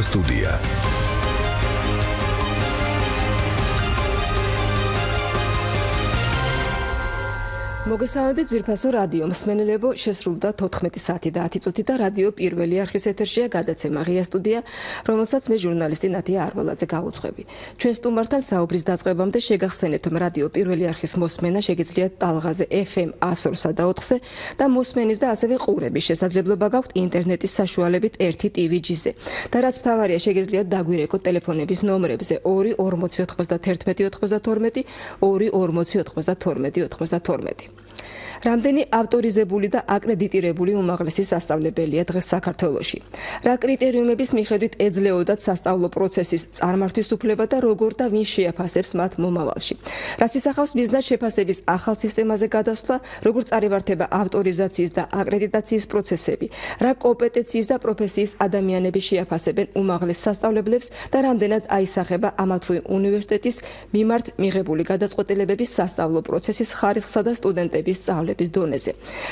სტუდია. მოგესალმებით ძვირფასო რადიო მსმენელებო, შესრულდა 14 საათი და 10 წუთი და რადიო პირველი არხის ეთერშია გადაცემა ღია სტუდია, რომელსაც მე ჟურნალისტი ნათია არველაძე გავუძღვები. ჩვენ სტუმართან საუბრის დაწყებამდე შეგახსენეთ, რომ რადიო პირველი არხის მოსმენა შეგიძლიათ ტალღაზე FM 102-სა და 4-ზე და მოსმენის და ასევე ყურების შესაძლებლობა გაქვთ ინტერნეტის საშუალებით 1 TVG-ზე. და რაც მთავარია, შეგიძლიათ დაგვირეკოთ ტელეფონების ნომრებზე 2 40 91 92 2 40 92 92. რამდენი ავტორიზებული და აკრედიტირებული უმაღლესი სასწავლებელია დღეს საქართველოში? რა კრიტერიუმების მიხედვით ეძლეოდათ სასწავლო პროცესის წარმართვის უფლება და როგორ და ვინ შეაფასებს მათ მომავალში? რას ისახავს მიზნად შეფასების ახალ სისტემაზე გადასვლა, როგორ წარიმართება ავტორიზაციის და აკრედიტაციის პროცესები? რა კომპეტენციის და პროფესიის ადამიანები შეაფასებენ უმაღლეს სასწავლებლებს და რამდენად აისახება ამა თუ იმ უნივერსიტეტის მიმართ მიღებული გადაწყვეტილებების სასწავლო პროცესის ხარისხსა და სტუდენტების სწავლების დონეზე?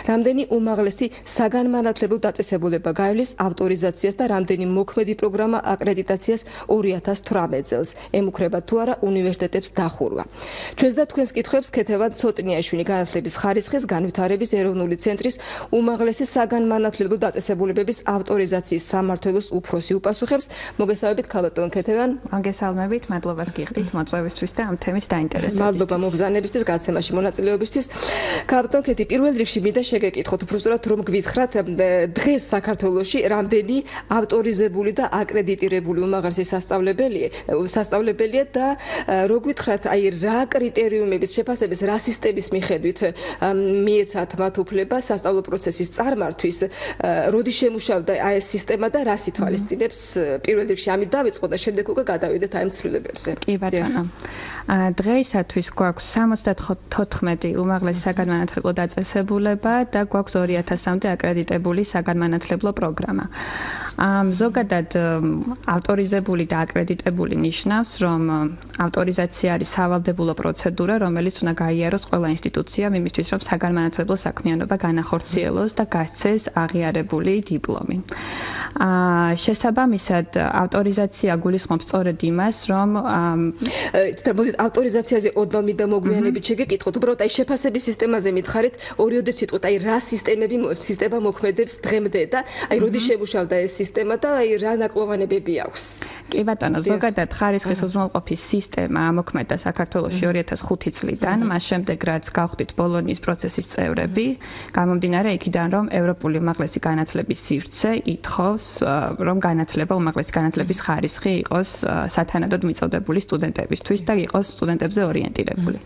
რამდენი უმაღლესი საგანმანათლებლო დაწესებულება გაივლის ავტორიზაციას და რამდენი მოქმედი პროგრამა აკრედიტაციას 2018 წელს ემუქრება თუ არა უნივერსიტეტებს დახურვა? ჩვენს და თქვენს კითხვებს ქეთევან ცოტნიაშვილი განათლების ხარისხის განვითარების ეროვნული ცენტრის უმაღლესი საგანმანათლებლო დაწესებულებების ავტორიზაციის სამმართველოს უფროსი უპასუხებს. მოგესალმებით ქალბატონ ქეთევან. მოგესალმებით, მადლობას გიხდით მოწვევისთვის და ამ თემის დაინტერესებისთვის. მადლობა მოგზაურობისთვის, გადაცემაში მონაწილეობისთვის. ქალბატონ ქეთი, პირველ რიგში მინდა შეგეკითხოთ უბრალოდ რომ გვითხრათ დღეს საქართველოში რამდენი ავტორიზებული და აკრედიტირებული უმაღლესი სასწავლებელია და რო გვითხრათ აი რა კრიტერიუმების შეფასების რა სისტემის მიხედვით მიეცათ მათ უფლება სასწავლო პროცესის წარმართვის, როდი შემუშავდა აი ეს სისტემა და რას ითვალისწინებს? პირველ რიგში ამით დავიწყოთ და შემდეგ უკვე გადავიდეთ აი ცვლილებებზე. კი ბატონო. დღეისათვის გვაქვს 74 უმაღლესი საგანმანათლებლო დაწესებულება და გვაქვს 2000-მდე აკრედიტებული საგანმანათლებლო პროგრამა. ზოგადად ავტორიზებული და აკრედიტებული ნიშნავს, რომ ავტორიზაცია არის სავალდებულო პროცედურა, რომელიც უნდა გაიაროს ყველა ინსტიტუციამ იმისთვის, რომ საგანმანათლებლო საქმიანობა განახორციელოს და გასცეს აღიარებული დიპლომი. შესაბამისად, ავტორიზაცია გულისხმობს სწორედ იმას, რომ ავტორიზაციაზე ოდნავ მინდა მოგვიანებით შეგეკითხოთ, უბრალოდ აი შეფასების სისტემაზე მითხარით, ორიოდე სიტყვით, აი რა სისტემა მოქმედებს დღემდე და აი როდის შემუშავდა ეს სისტემა და აი რა ნაკლოვანებები აქვს? კი ბატონო, ზოგადად ხარისხის უზრუნველყოფის სისტემა ამოქმედა საქართველოში 2005 წლიდან, მას შემდეგ რაც გავხდით ბოლონიის პროცესის წევრები, გამომდინარე იქიდან, რომ ევროპული უმაღლესი განათლების სივრცე ითხოვს, რომ განათლება უმაღლესი განათლების ხარისხი იყოს სათანადოდ მიწოდებული სტუდენტებისთვის და იყოს სტუდენტებზე ორიენტირებული.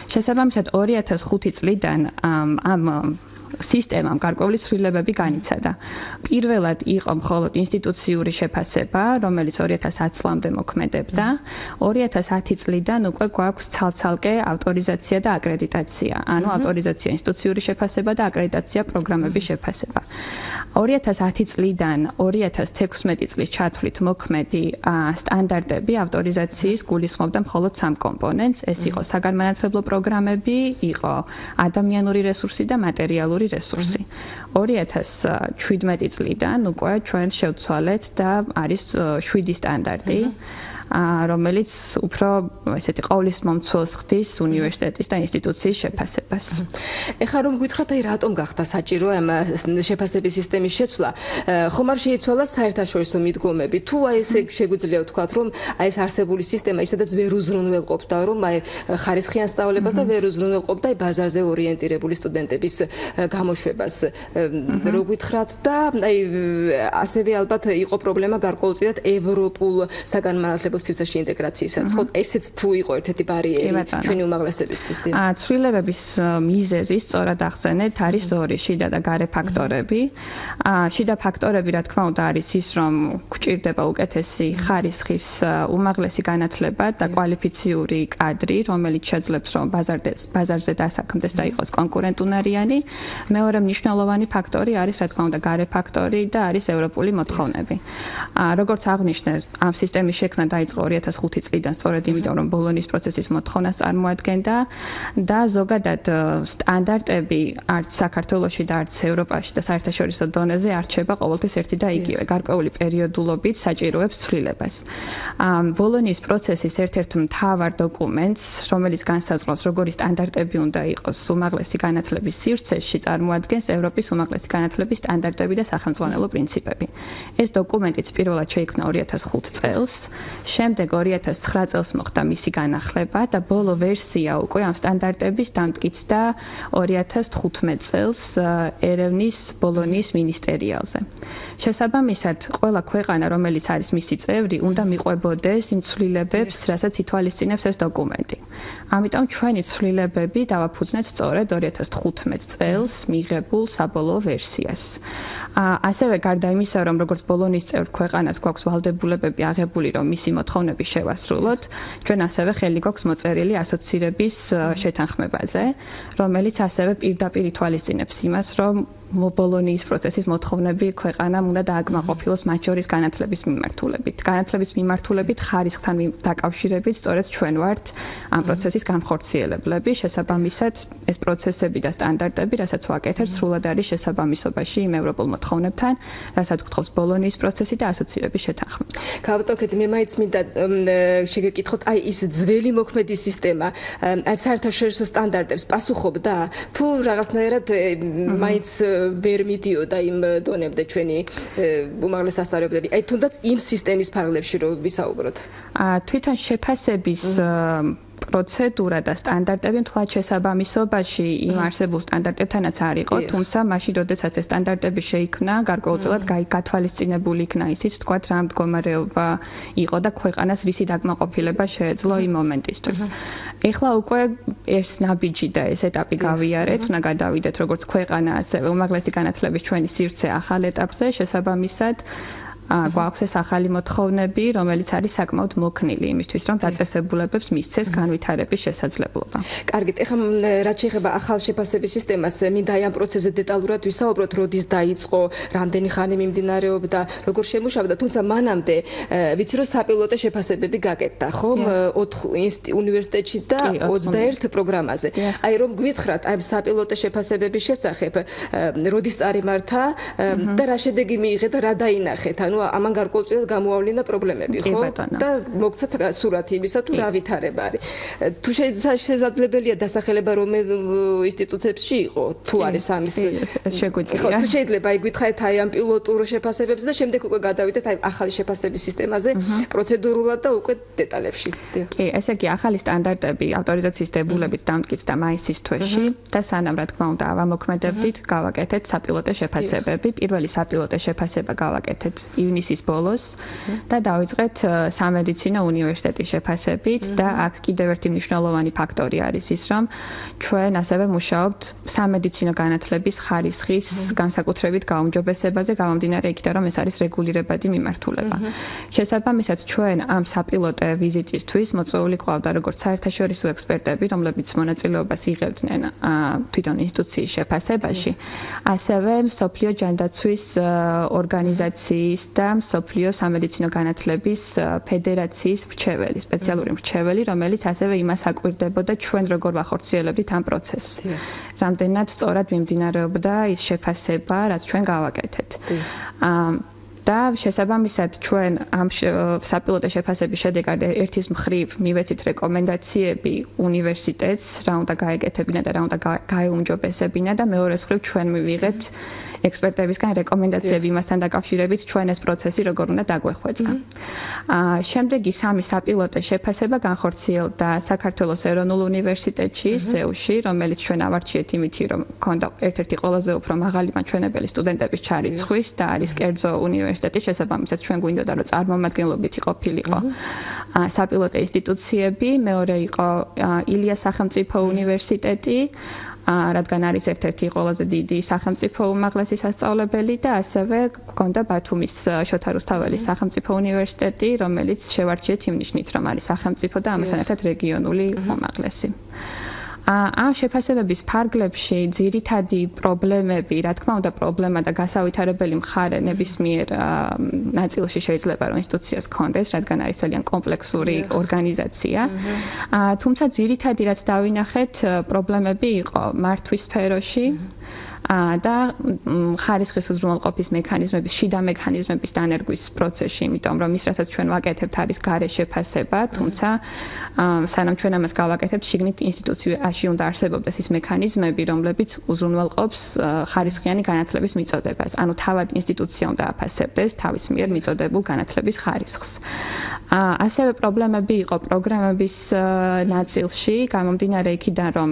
შესაბამისად 2005 წლიდან ამ სისტემამ გარკვეული ცვლილებები განიცადა. პირველად იყო მხოლოდ ინსტიტუციური შეფასება, რომელიც 2010 წლამდე მოქმედებდა. 2010 წლიდან უკვე გვაქვს ცალ-ცალკე ავტორიზაცია და აკრედიტაცია. ანუ ავტორიზაცია ინსტიტუციური შეფასება და აკრედიტაცია პროგრამების შეფასება. 2010 წლიდან 2016 წლის ჩათვლით მოქმედი სტანდარტები ავტორიზაციის გულისხმობდა მხოლოდ 3 კომპონენტს. ეს იყო საგანმანათლებლო პროგრამები, იყო ადამიანური რესურსი და მატერიალური რესურსი. 2017 წლიდან უკვე ჩვენ შევცვალეთ და არის 7 სტანდარტი, რომელიც უფრო ესეთი ყოვლის მომცველს ხდის უნივერსიტეტის და ინსტიტუციის შეფასებას. ეხლა რომ გითხრათ, აი რატომ გახდა საჭირო ამ შეფასების სისტემის შეცვლა? ხომ არ შეიცვალა საერთაშორისო მიდგომები? თუ აი ესე შეგვიძლია ვთქვათ, რომ აი ეს არსებული სისტემა ისედაც ვერ უზრუნველყოფდა, რომ აი ხარისხიან სწავლებას და ვერ უზრუნველყოფდა აი ბაზარზე ორიენტირებული სტუდენტების გამოშვებას. რო გითხრათ და აი ასევე ალბათ იყო პრობლემა გარკვეულწილად ევროპულ საგანმანათლებლო სივრცეში ინტეგრაციისაც. ხო, ესეც თუ იყო ერთ-ერთი ბარიერი ჩვენი უმაღლესებისთვის. ცვლილებების მიზეზი სწორად ახსენეთ, არის ორი: შიდა და გარე ფაქტორები. შიდა ფაქტორები, რა თქმა უნდა, არის ის, რომ გვჭირდება უკეთესი ხარისხის უმაღლესი განათლება და კვალიფიციური კადრი, რომელიც შეძლებს, რომ ბაზარზე დასაქმდეს და იყოს კონკურენტუნარიანი. მეორე მნიშვნელოვანი ფაქტორი არის, რა თქმა უნდა, გარე ფაქტორი და არის ევროპული მოთხოვნები. როგორც აღნიშნე, ამ სისტემის შექმნა დაიწყო 2005 წლიდან, სწორედ იმიტომ, რომ ბოლონის პროცესის მოთხოვნას წარმოადგენდა და ზოგადად სტანდარტები არც საქართველოში და არც ევროპაში და საერთაშორისო დონეზე არ რჩება ყოველთვის ერთი და იგივე. გარკვეული პერიოდულობით საჭიროებს ცვლილებას. ბოლონის პროცესის ერთ-ერთ მთავარ დოკუმენტს, რომელიც განსაზღვრავს, როგორი სტანდარტები უნდა იყოს უმაღლესი განათლების სივრცეში, წარმოადგენს ევროპის უმაღლესი განათლების სტანდარტები და სახელმძღვანელო პრინციპები. ეს დოკუმენტიც პირველად შეიქმნა 2005 წელს, შემდეგ 2009 წელს მოხდა მისი განახლება და ბოლო ვერსია უკვე ამ სტანდარტების დამტკიცდა 2015 წელს ერევნის ბოლონის მინისტერიალზე. შესაბამისად, ყველა ქვეყანა, რომელიც არის მისი წევრი, უნდა მიყვებოდეს იმ ცვლილებებს, რასაც ითვალისწინებს ეს დოკუმენტი. ამიტომ ჩვენი ცვლილებები დავაფუძნეთ სწორედ 2015 წელს მიღებულ საბოლოო ვერსიას. ასევე გარდა იმისა, რომ როგორც ბოლონის წევრ ქვეყანას გვაქვს ვალდებულებები აღებული, რომ მისი მოთხოვნები შევასრულოთ, ჩვენ ასევე ხელი გვაქვს მოწერილი ასოცირების შეთანხმებაზე, რომელიც ასევე პირდაპირ ითვალისწინებს იმას, რომ ბოლონის პროცესის მოთხოვნები ქვეყანამ უნდა დააკმაყოფილოს მათ შორის განათლების მიმართულებით. განათლების მიმართულებით ხარისხთან დაკავშირებით სწორედ ჩვენ ვართ ამ პროცესის განხორციელებლები, შესაბამისად ეს პროცესები და სტანდარტები, რასაც ვაკეთებ, სრულად არის შესაბამისობაში იმ ევროპულ მოთხოვნებთან, რასაც გვთხოვს ბოლონის პროცესი და ასოცირების შეთანხმება. გავუტოვ ქეთი, მე მაინც მინდა შეგეკითხოთ, აი ის ძველი მოქმედი სისტემა, აი საერთაშორისო სტანდარტებს პასუხობდა, თუ რაღაცნაირად მაინც ვერ მიდიოდა იმ დონემდე ჩვენი უმაღლეს სასწავლებლები. აი თუნდაც იმ სისტემის ფარგლებში რო ვისაუბროთ. თვითონ შეფასების პროცედურა და სტანდარტები მთლად შესაბამისობაში იმ არსებულ სტანდარტებთანაც არ იყო, თუმცა მაშინ, როდესაც ეს სტანდარტები შეიქმნა, გარკვეულწილად გათვალისწინებული იქნა ისიც, თქვათ, რა მდგომარეობა იყო და ქვეყანას რისი დაკმაყოფილება შეეძლო იმ მომენტისთვის. ეხლა უკვე ეს ნაბიჯი და ეს ეტაპი გავიარეთ, უნდა გადავიდეთ როგორც ქვეყანა, ასევე უმაღლესი განათლების ჩვენი სივრცე ახალ ეტაპზე, შესაბამისად გვაქვს ეს ახალი მოთხოვნები, რომელიც არის საკმაოდ მოქნილი იმისთვის, რომ დაწესებულებებს მისცეს განვითარების შესაძლებლობა. კარგით, ეხლა რაც შეეხება ახალ შეფასების სისტემას, მინდა აი ამ პროცესზე დეტალურად ვისაუბროთ, როდის დაიწყო, რამდენი ხანი მიმდინარეობდა, როგორ შემუშავდა, თუმცა მანამდე ვიცი, რომ საპილოტო შეფასებები გაკეთდა, ხომ? 4 უნივერსიტეტში და 21 პროგრამაზე. აი რომ გვითხრათ აი საპილოტო შეფასებების შესახებ, როდის წარიმართა და რა შედეგი მიიღეთ და რა დაინახეთ? ანუ ამან გარკვეულწილად გამოავლინა პრობლემები, ხო? და მოგცათ სურათი იმისა, თუ რა ვითარება არის. თუ შესაძლებელია დასახელება რომელ ინსტიტუტებში იყო, თუ არის ამის შეგვიძლია. თუ შეიძლება აი გითხარით აი ამ პილოტურ შეფასებებს და შემდეგ უკვე გადავიდეთ აი ახალი შეფასების სისტემაზე პროცედურულად და უკვე დეტალებში. კი, ესე იგი ახალი სტანდარტები ავტორიზაციის დებულებით დამტკიცდა მაისის თვეში და სანამ რა თქმა უნდა ავამოქმედებდით, გავაკეთეთ საპილოტო შეფასებები. პირველი საპილოტო შეფასება გავაკეთეთ ივნისის ბოლოს და დავიწყეთ სამედიცინო უნივერსიტეტის შეფასებით და აქ კიდევ ერთი მნიშვნელოვანი ფაქტორი არის ის, რომ ჩვენ ასევე მუშაობთ სამედიცინო განათლების ხარისხის განსაკუთრებით გაუმჯობესებაზე, გამომდინარე იქიდან, რომ ეს არის რეგულირებადი მიმართულება. შესაბამისად, ჩვენ ამ საპილოტო ვიზიტისთვის მოწვეული ყავდა როგორც საერთაშორისო ექსპერტები, რომლებიც მონაწილეობას იღებდნენ თვითონ ინსტიტუციის შეფასებაში, ასევე მსოფლიო ჯანდაცვის ორგანიზაციის და მსოფლიო სამედიცინო განათლების ფედერაციის მრჩეველი, სპეციალური მრჩეველი, რომელიც ასევე იმას აკვირდებოდა ჩვენ როგორ ვახორციელებდით ამ პროცესს. რამდენად სწორად მიმდინარეობდა ის შეფასება, რაც ჩვენ გავაკეთეთ. და შესაბამისად ჩვენ ამ საპილოტო შეფასების შედეგად ერთის მხრივ მივეცით რეკომენდაციები უნივერსიტეტს, რა უნდა გაეკეთებინა და რა უნდა გაეუმჯობესებინა და მეორეს მხრივ ჩვენ მივიღეთ ექსპერტებისგან რეკომენდაციები იმასთან დაკავშირებით ჩვენ ეს პროცესი როგორ უნდა დაგვეხვეწა. შემდეგი სამი საპილოტო შეფასება განხორციელდა საქართველოს ეროვნულ უნივერსიტეტში, სეულში, რომელიც ჩვენ ავარჩიეთ იმითი, რომ ქონდა ერთ-ერთი ყველაზე უფრო მაღალი მაჩვენებელი სტუდენტების ჩარიცხვის და არის კერძო უნივერსიტეტი, შესაბამისად ჩვენ გვინდოდა რომ წარმომადგენლობითი ყოფილიყო საპილოტო ინსტიტუციები, მეორე იყო ილიას სახელმწიფო უნივერსიტეტი, რადგან არის ერთ-ერთი ყველაზე დიდი სახელმწიფო უმაღლესი სასწავლებელი და ასევე გქონდა ბათუმის შოთა რუსთაველის სახელმწიფო უნივერსიტეტი, რომელიც შევარჩიეთ იმ ნიშნით, რომ არის სახელმწიფო და ამასთან ერთად რეგიონული უმაღლესი. ამ შეფასებების ფარგლებში ძირითადი პრობლემები, რა თქმა უნდა, პრობლემა და გასავითარებელი მხარე ნებისმიერ ნაწილში შეიძლება რომ ინსტიტუციას ჰქონდეს, რადგან არის ძალიან კომპლექსური ორგანიზაცია. თუმცა ძირითადი რაც დავინახეთ, პრობლემები იყო მართვის სფეროში და ხარისხის უზრუნველყოფის მექანიზმების, შიდა მექანიზმების დანერგვის პროცესში, იმიტომ რომ ის რასაც ჩვენ ვაკეთებთ არის გარე შეფასება, თუმცა სანამ ჩვენ ამას გავაკეთებთ, შიგნით ინსტიტუციაში უნდა არსებობდეს ის მექანიზმები, რომლებიც უზრუნველყოფს ხარისხიანი განათლების მიწოდებას. ანუ თავად ინსტიტუცია უნდა აფასებდეს თავის მიერ მიწოდებულ განათლების ხარისხს. ასევე პრობლემები იყო პროგრამების ნაწილში, გამომდინარე იქიდან, რომ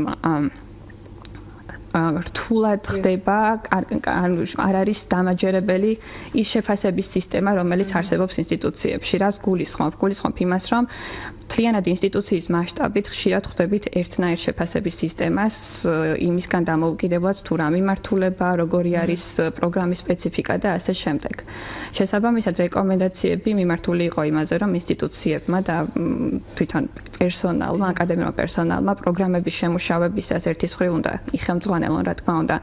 რთულად ხდება, არ არის დამაჯერებელი ის შეფასების სისტემა, რომელიც არსებობს ინსტიტუციებში. რას გულისხმობ? გულისხმობ იმას, რომ მთლიანად ინსტიტუციის მასშტაბით ხშირად ხვდებით ერთნაირ შეფასების სისტემას, იმისგან დამოუკიდებლად თუ რა მიმართულება, როგორი არის პროგრამის სპეციფიკა და ასე შემდეგ. შესაბამისად, რეკომენდაციები მიმართული იყო იმაზე, რომ ინსტიტუციებმა და თვითონ პერსონალმა, აკადემიურმა პერსონალმა პროგრამების შემუშავებისას ერთის მხრივ უნდა იხელმძღვანელონ, რა თქმა უნდა,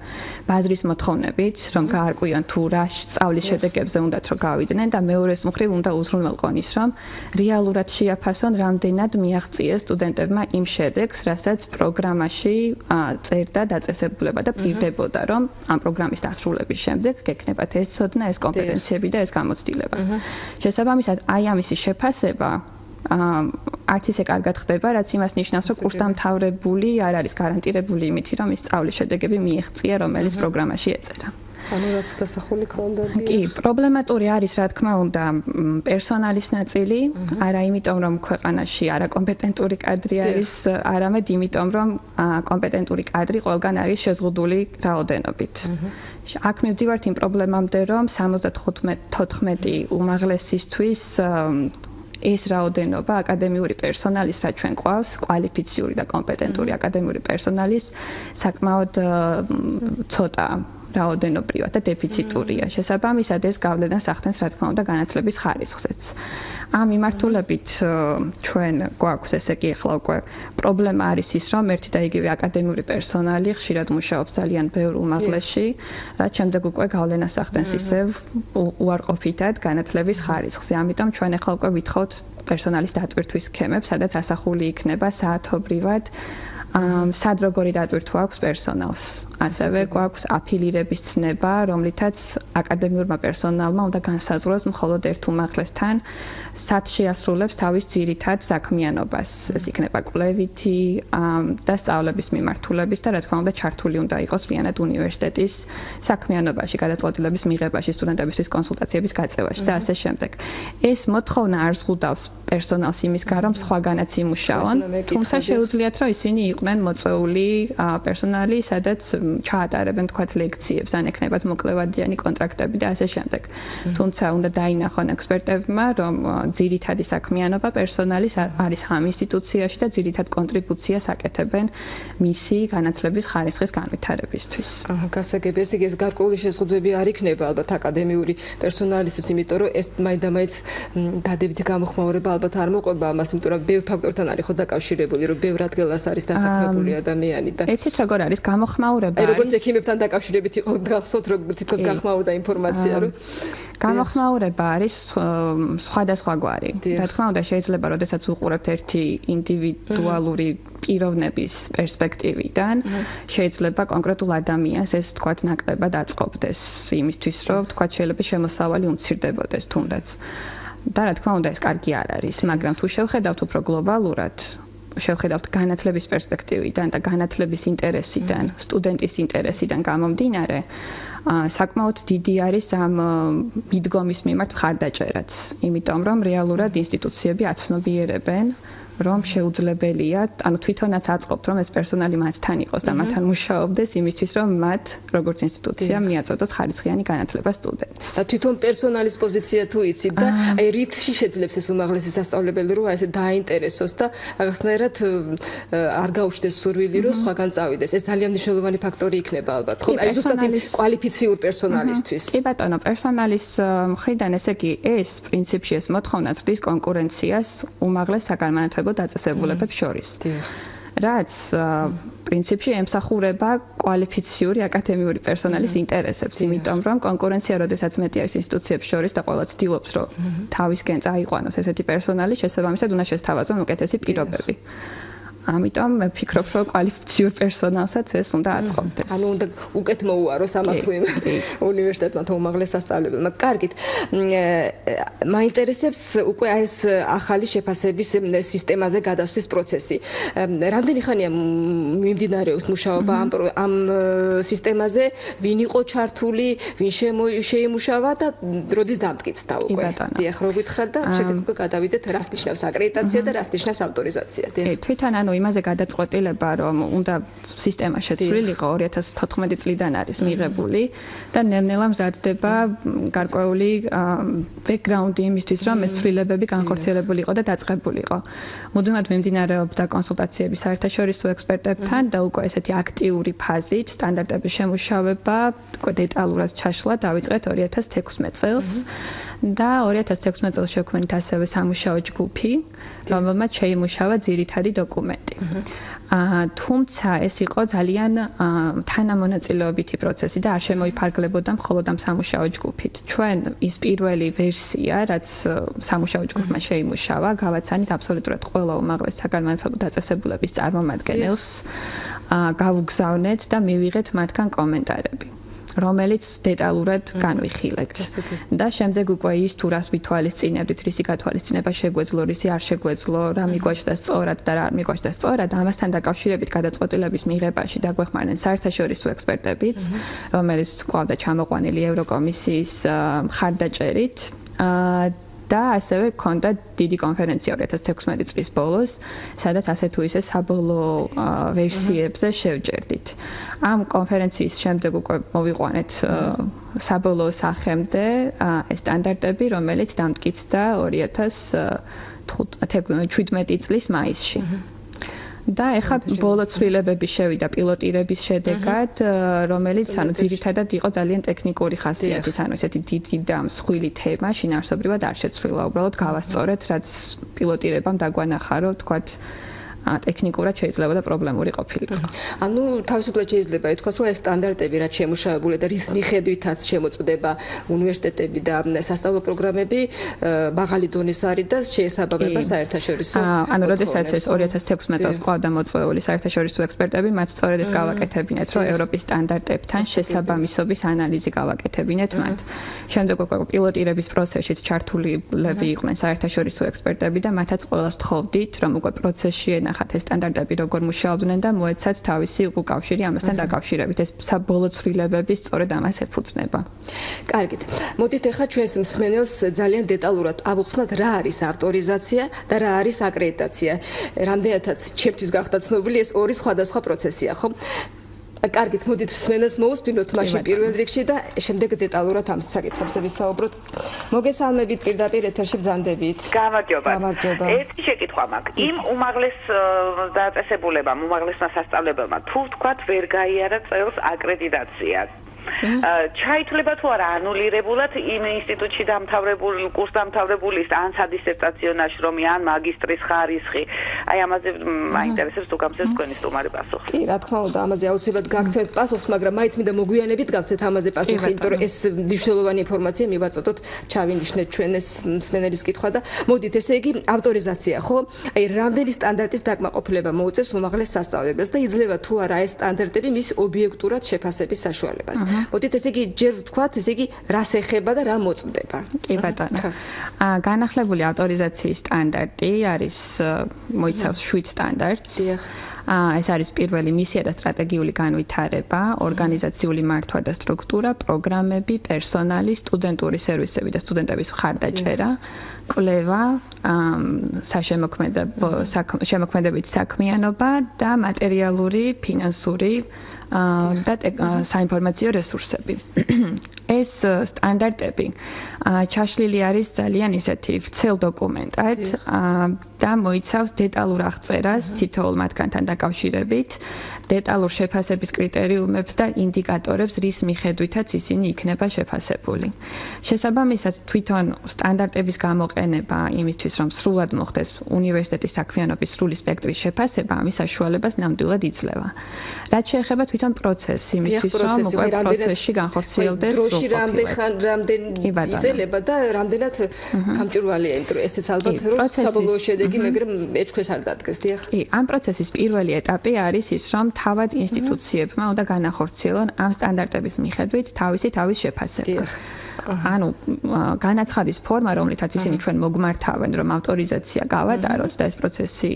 ბაზრის მოთხოვნებით, რომ გაარკვიონ თუ რა სწავლის შედეგებზე უნდათ რომ გავიდნენ და მეორეს მხრივ უნდა უზრუნველყონ ის, რომ რეალურად შეაფასონ რამდენად მიაღწიეს სტუდენტებმა იმ შედეგს, რასაც პროგრამაში წერდა დაწესებულება და პირდებოდა, რომ ამ პროგრამის დასრულების შემდეგ გექნებათ ეს ცოდნა, ეს კომპეტენციები და ეს გამოცდილება. შესაბამისად, აი ამისი შეფასება არც ისე კარგად ხდება, რაც იმას ნიშნავს, რომ კურსდამთავრებული არ არის გარანტირებული იმით, რომ ის სწავლის შედეგები მიიღწია, რომელიც პროგრამაში ეწერა. ანუ რაც დასახული ქონდა. კი, პრობლემატური არის, რა თქმა უნდა, პერსონალის ნაწილი, არა იმიტომ, რომ ქვეყანაში არაკომპეტენტური კადრი არის, არამედ იმიტომ, რომ კომპეტენტური კადრი ყველგან არის შეზღუდული რაოდენობით. აქ მივდივართ იმ პრობლემამდე, რომ 75-14 უმაღლესისთვის ეს რაოდენობა აკადემიური პერსონალის, რაც ჩვენ ყავს, კვალიფიციური და კომპეტენტური აკადემიური პერსონალის საკმაოდ ცოტა რაოდენობრივად და დეფიციტურია. შესაბამისად, ეს გავლენას ახდენს, რა თქმა უნდა, განათლების ხარისხზეც. ამ მიმართულებით ჩვენ გვაქვს, ესე კი, ახლა უკვე პრობლემა არის ის, რომ ერთი და იგივე აკადემიური პერსონალი ხშირად მუშაობს ძალიან ბევრ უმაღლესში, რაც შემდეგ უკვე გავლენას ახდენს ისევ უარყოფითად განათლების ხარისხზე. ამიტომ ჩვენ ახლა უკვე ვითხოვთ პერსონალის დატვირთვის სქემებს, სადაც ასახული იქნება საათობრივად სად როგორი დატვირთვა აქვს პერსონალს. ასევე გვაქვს აფილირების ცნება, რომლითაც აკადემიურმა პერსონალმა უნდა განსაზღვროს მხოლოდ ერთ უმაღლესთან სად შეასრულებს თავის ძირითად საქმიანობას. ეს იქნება კვლევითი და სწავლების მიმართულების და რა თქმა უნდა ჩართული უნდა იყოს მთლიანად უნივერსიტეტის საქმიანობაში, გადაწყვეტილების მიღებაში, სტუდენტებისთვის კონსულტაციების გაწევაში და ასე შემდეგ. ეს მოთხოვნა არ ზღუდავს პერსონალს იმისგან, რომ სხვაგანაც იმუშაონ, თუმცა შეუძლიათ, რომ ისინი იყვნენ მოწვეული პერსონალი, სადაც ჩაატარებენ თქვათ ლექციებს, ან ექნებათ მოკლევადიანი კონტრაქტები და ასე შემდეგ. თუმცა უნდა დაინახონ ექსპერტებმა, რომ ძირითადი საქმიანობა პერსონალის არის ამ ინსტიტუციაში და ძირითად კონტრიბუციას აკეთებენ მისი განათლების ხარისხის განვითარებისთვის. გასაგები, ესე იგი ეს გარკვეული შეზღუდვები არ იქნება ალბათ აკადემიური პერსონალისთვის, იმიტომ რომ ეს მაინდამაინც დადებითი გამოხმაურება ალბათ არ მოყვება ამას, იმიტომ რომ ბევრ ფაქტორთან არის ხო დაკავშირებული, რომ ბევრ ადგილას არის დასაქმებული ადამიანი და ეცით როგორ არის გამოხმაურება? როგორც ექიმებთან დაკავშირებით იყო გახსოვთ, რომ თითქოს გახმაურდა ინფორმაცია, რომ გამოხმაურება არის სხვადასხვაგვარი. რა თქმა უნდა, შეიძლება, როდესაც ვუყურებთ ერთი ინდივიდუალური პიროვნების პერსპექტივიდან, შეიძლება კონკრეტულ ადამიანს ეს თქვათ ნაკლებად აწყობდეს იმისთვის, რომ თქვათ შეიძლება შემოსავალი უმცირდებოდეს თუნდაც. და რა თქმა უნდა, ეს კარგი არ არის, მაგრამ თუ შევხედავთ უფრო გლობალურად, შევხედავთ განათლების პერსპექტივიდან და განათლების ინტერესიდან, სტუდენტის ინტერესიდან გამომდინარე, საკმაოდ დიდი არის ამ მიდგომის მიმართ მხარდაჭერაც, იმიტომ რომ რეალურად ინსტიტუციები აცნობიერებენ, რომ შეუძლებელია, ანუ თვითონაც აწყობთ, რომ ეს პერსონალი მათთან იყოს და მათთან მუშაობდეს იმისთვის, რომ მათ როგორც ინსტიტუცია მიაწოდოს ხარისხიანი განათლება სტუდენტს. და თვითონ პერსონალის პოზიცია თუ იცით და აი რითში შეძლებს ეს უმაღლესი სასწავლებელი რომ ესე დააინტერესოს და რაღაცნაირად არ გაუჩნდეს სურვილი, რომ სხვაგან წავიდეს. ეს ძალიან მნიშვნელოვანი ფაქტორი იქნება ალბათ, ხო? აი ზუსტად კვალიფიციურ პერსონალისთვის. კი ბატონო, პერსონალის მხრიდან ესე იგი ეს პრინციპში ეს მოთხოვნა ზრდის კონკურენციას უმაღლეს საგანმანათლებლო დაწესებულებებს შორის. რაც პრინციპში ემსახურება კვალიფიციური აკადემიური პერსონალის ინტერესებს, იმიტომ რომ კონკურენცია როდესაც მეტი არის ინსტიტუციებს შორის და ყველა ცდილობს, რომ თავისკენ წაიყვანოს ესეთი პერსონალი, შესაბამისად უნდა შესთავაზონ უკეთესი პირობები. ამიტომ მე ვფიქრობ, რომ კვალიფიციურ პერსონალსაც ეს უნდა აწყობდეს. ანუ უნდა უკეთ მოუაროს ამა თუ იმ უნივერსიტეტმა თუ უმაღლეს სასწავლებელმა. კარგით. მაინტერესებს უკვე ეს ახალი შეფასების სისტემაზე გადასვლის პროცესი. რამდენი ხანია მიმდინარეობს მუშაობა ამ სისტემაზე? ვინ იყო ჩართული, ვინ შეიმუშავა და როდის დამტკიცდა უკვე? დიახ, რო გითხრათ და შემდეგ უკვე გადავიდეთ რას ნიშნავს აკრედიტაცია და რას ნიშნავს ავტორიზაცია. თვითონ ანუ იმაზე გადაწყვეტილება, რომ უნდა სისტემა შეცვლილიყო 2014 წლიდან არის მიღებული და ნელ-ნელა მზადდება გარკვეული ბექგრაუნდი იმისთვის, რომ ეს ცვლილებები განხორციელებულიყო და დაწყებულიყო. მუდმივად მიმდინარეობდა კონსულტაციები საერთაშორისო ექსპერტებთან და უკვე ესეთი აქტიური ფაზით სტანდარტების შემუშავება უკვე დეტალურად ჩაშლა დავიწყეთ 2016 წელს და 2016 წელს შევქმნით ასევე სამუშაო ჯგუფი, რომელმაც შეიმუშავა ძირითადი დოკუმენტი. თუმცა ეს იყო ძალიან თანამონაწილეობითი პროცესი და არ შემოიფარგლებოდა მხოლოდ ამ სამუშაო ჯგუფით. ჩვენ ის პირველი ვერსია, რაც სამუშაო ჯგუფმა შეიმუშავა, გავაცანით აბსოლუტურად ყველა უმაღლეს საგანმანათლებლო დაწესებულების წარმომადგენელს, გავუგზავნეთ და მივიღეთ მათგან კომენტარები, რომელიც დეტალურად განვიხილეთ. და შემდეგ უკვე ის თუ რას ვითვალისწინებდით, რისი გათვალისწინება შეგვეძლო, რისი არ შეგვეძლო, რა მიგვაჩნდა სწორად და რა არ მიგვაჩნდა სწორად, ამასთან დაკავშირებით გადაწყვეტილების მიღებაში დაგვეხმარნენ საერთაშორისო ექსპერტებიც, რომელიც ყავდა ჩამოყვანილი ევროკომისიის მხარდაჭერით. და ასევე ქონდა დიდი კონფერენცია 2016 წლის ბოლოს, სადაც ასე თუ ისე საბოლოო ვერსიებზე შევჯერდით. ამ კონფერენციის შემდეგ უკვე მოვიყვანეთ საბოლოო სახემდე ეს სტანდარტები, რომელიც დამტკიცდა 2017 წლის მაისში. და ეხლა ბოლო ცვლილებები შევიდა პილოტირების შედეგად, რომელიც ანუ ძირითადად იყო ძალიან ტექნიკური ხასიათის, ანუ ესეთი დიდი და მსხვილი თემა შინაარსობრივად არ შეცვლილა, უბრალოდ გავასწორეთ, რაც პილოტირებამ დაგვანახა, რომ თქვათ ტექნიკურად შეიძლება და პრობლემური ყოფილიყო. ანუ თავისუფლად შეიძლება ითქვას, რომ ეს სტანდარტები რაც შემუშავებულია და რის მიხედვითაც შემოწმდება უნივერსიტეტები და სასწავლო პროგრამები, მაღალი დონის არის და შეესაბამება საერთაშორისო. ანუ როდესაც ეს 2016 წელს ყავდა მოწვეული საერთაშორისო ექსპერტები, მათ სწორედ ეს გავაკეთებინეთ, რომ ევროპის სტანდარტებთან შესაბამისობის ანალიზი გავაკეთებინეთ მათ. შემდეგ უკვე პილოტირების პროცესშიც ჩართულები იყვნენ საერთაშორისო ექსპერტები და მათაც ყველას თხოვდით, რომ უკვე პროცესში ენახათ ეს სტანდარტები როგორ მუშაობდნენ და მოეცათ თავისი უკავშირი ამასთან დაკავშირებით. ეს საბოლოო ცვლილებები სწორედ ამას ეფუძნება. კარგით. მოდით ახლა ჩვენს მსმენელს ძალიან დეტალურად ავუხსნათ რა არის ავტორიზაცია და რა არის აკრედიტაცია. რამდენადაც ჩემთვის გახდა ცნობილი ეს ორი სხვადასხვა პროცესია, ხო? კარგით, მოდით მსმენელს მოусმინოთ მაშინ პირველ რიგში და შემდეგ დეტალურად ამ საკითხებზე ვისაუბროთ. მოგესალმებით პირდაპირ ეთერში ბრძანდებით. გამარჯობა. ერთი შეკითხვა მაქვს. იმ უმაღლეს დაწესებულებამ, უმაღლესმა სასწავლებელმა თუ თქვათ ვერ გაიარა წელს აკრედიტაციას. ჩაითვლება თუ არა ანულირებულად იმ ინსტიტუტში დამთავრებული, კურს დამთავრებულის ან სადისერტაციო ნაშრომი, ან მაგისტრის ხარისხი. აი ამაზე მაინტერესებს თუ გამცემთ თქვენი სტუმარი პასუხი. კი, რა თქმა უნდა, ამაზე აუცილებლად გაგცემთ პასუხს, მაგრამ მაინც მინდა მოგვიანებით გავცეთ ამაზე პასუხი, იმიტომ რომ ეს მნიშვნელოვანი ინფორმაცია მივაწოდოთ, ჩავინიშნეთ ჩვენ ეს მსმენელის კითხვა და მოდით, ესე იგი, ავტორიზაცია, ხო? აი, რამდენი სტანდარტის დაკმაყოფილება მოუწევს უმაღლეს სასწავლებელს და იძლევა თუ არა ეს სტანდარტები მის ობიექტურად შეფასების საშუალებას. მოდით, ესე იგი, ჯერ ვთქვათ, ესე იგი, რას ეხება და რა მოწმდება. კი ბატონო. განახლებული ავტორიზაციის სტანდარტი არის მოიცავს 7 სტანდარტს. ეს არის პირველი მისია და სტრატეგიული განვითარება, ორგანიზაციული მართვა და სტრუქტურა, პროგრამები, პერსონალი, სტუდენტური სერვისები და სტუდენტების მხარდაჭერა, კვლევა, შემოქმედებითი საქმიანობა და მატერიალური, ფინანსური და საინფორმაციო რესურსები. ეს სტანდარტები ჩაშლილი არის ძალიან ისეთი ვრცელ დოკუმენტად და მოიცავს დეტალურ აღწერას თითოეულ მათგანთან დაკავშირებით, დეტალურ შეფასების კრიტერიუმებს და ინდიკატორებს, რის მიხედვითაც ისინი იქნება შეფასებული. შესაბამისად, თვითონ სტანდარტების გამოყენება იმისთვის, რომ სრულად მოხდეს უნივერსიტეტის საქმიანობის სრული სპექტრის შეფასება, ამის საშუალებას ნამდვილად იძლევა. რაც შეეხება თვითონ პროცესს, იმისთვის, რომ უკვე პროცესში განხორციელდეს დროში რამდენი იძლევა და რამდენად გამჭვირვალეა, იმიტომ რომ ესეც ალბათ რომ საბოლოო შედეგი მაგრამ ეჭქვეს არ დადგეს, დიახ. კი, ამ პროცესის პირველი ეტაპი არის ის, რომ თავად ინსტიტუციებმა უნდა განახორციელონ ამ სტანდარტების მიხედვით თავის შეფასება. ანუ განაცხადის ფორმა, რომლითაც ისინი ჩვენ მოგმართავენ, რომ ავტორიზაცია გავატაროთ და ეს პროცესი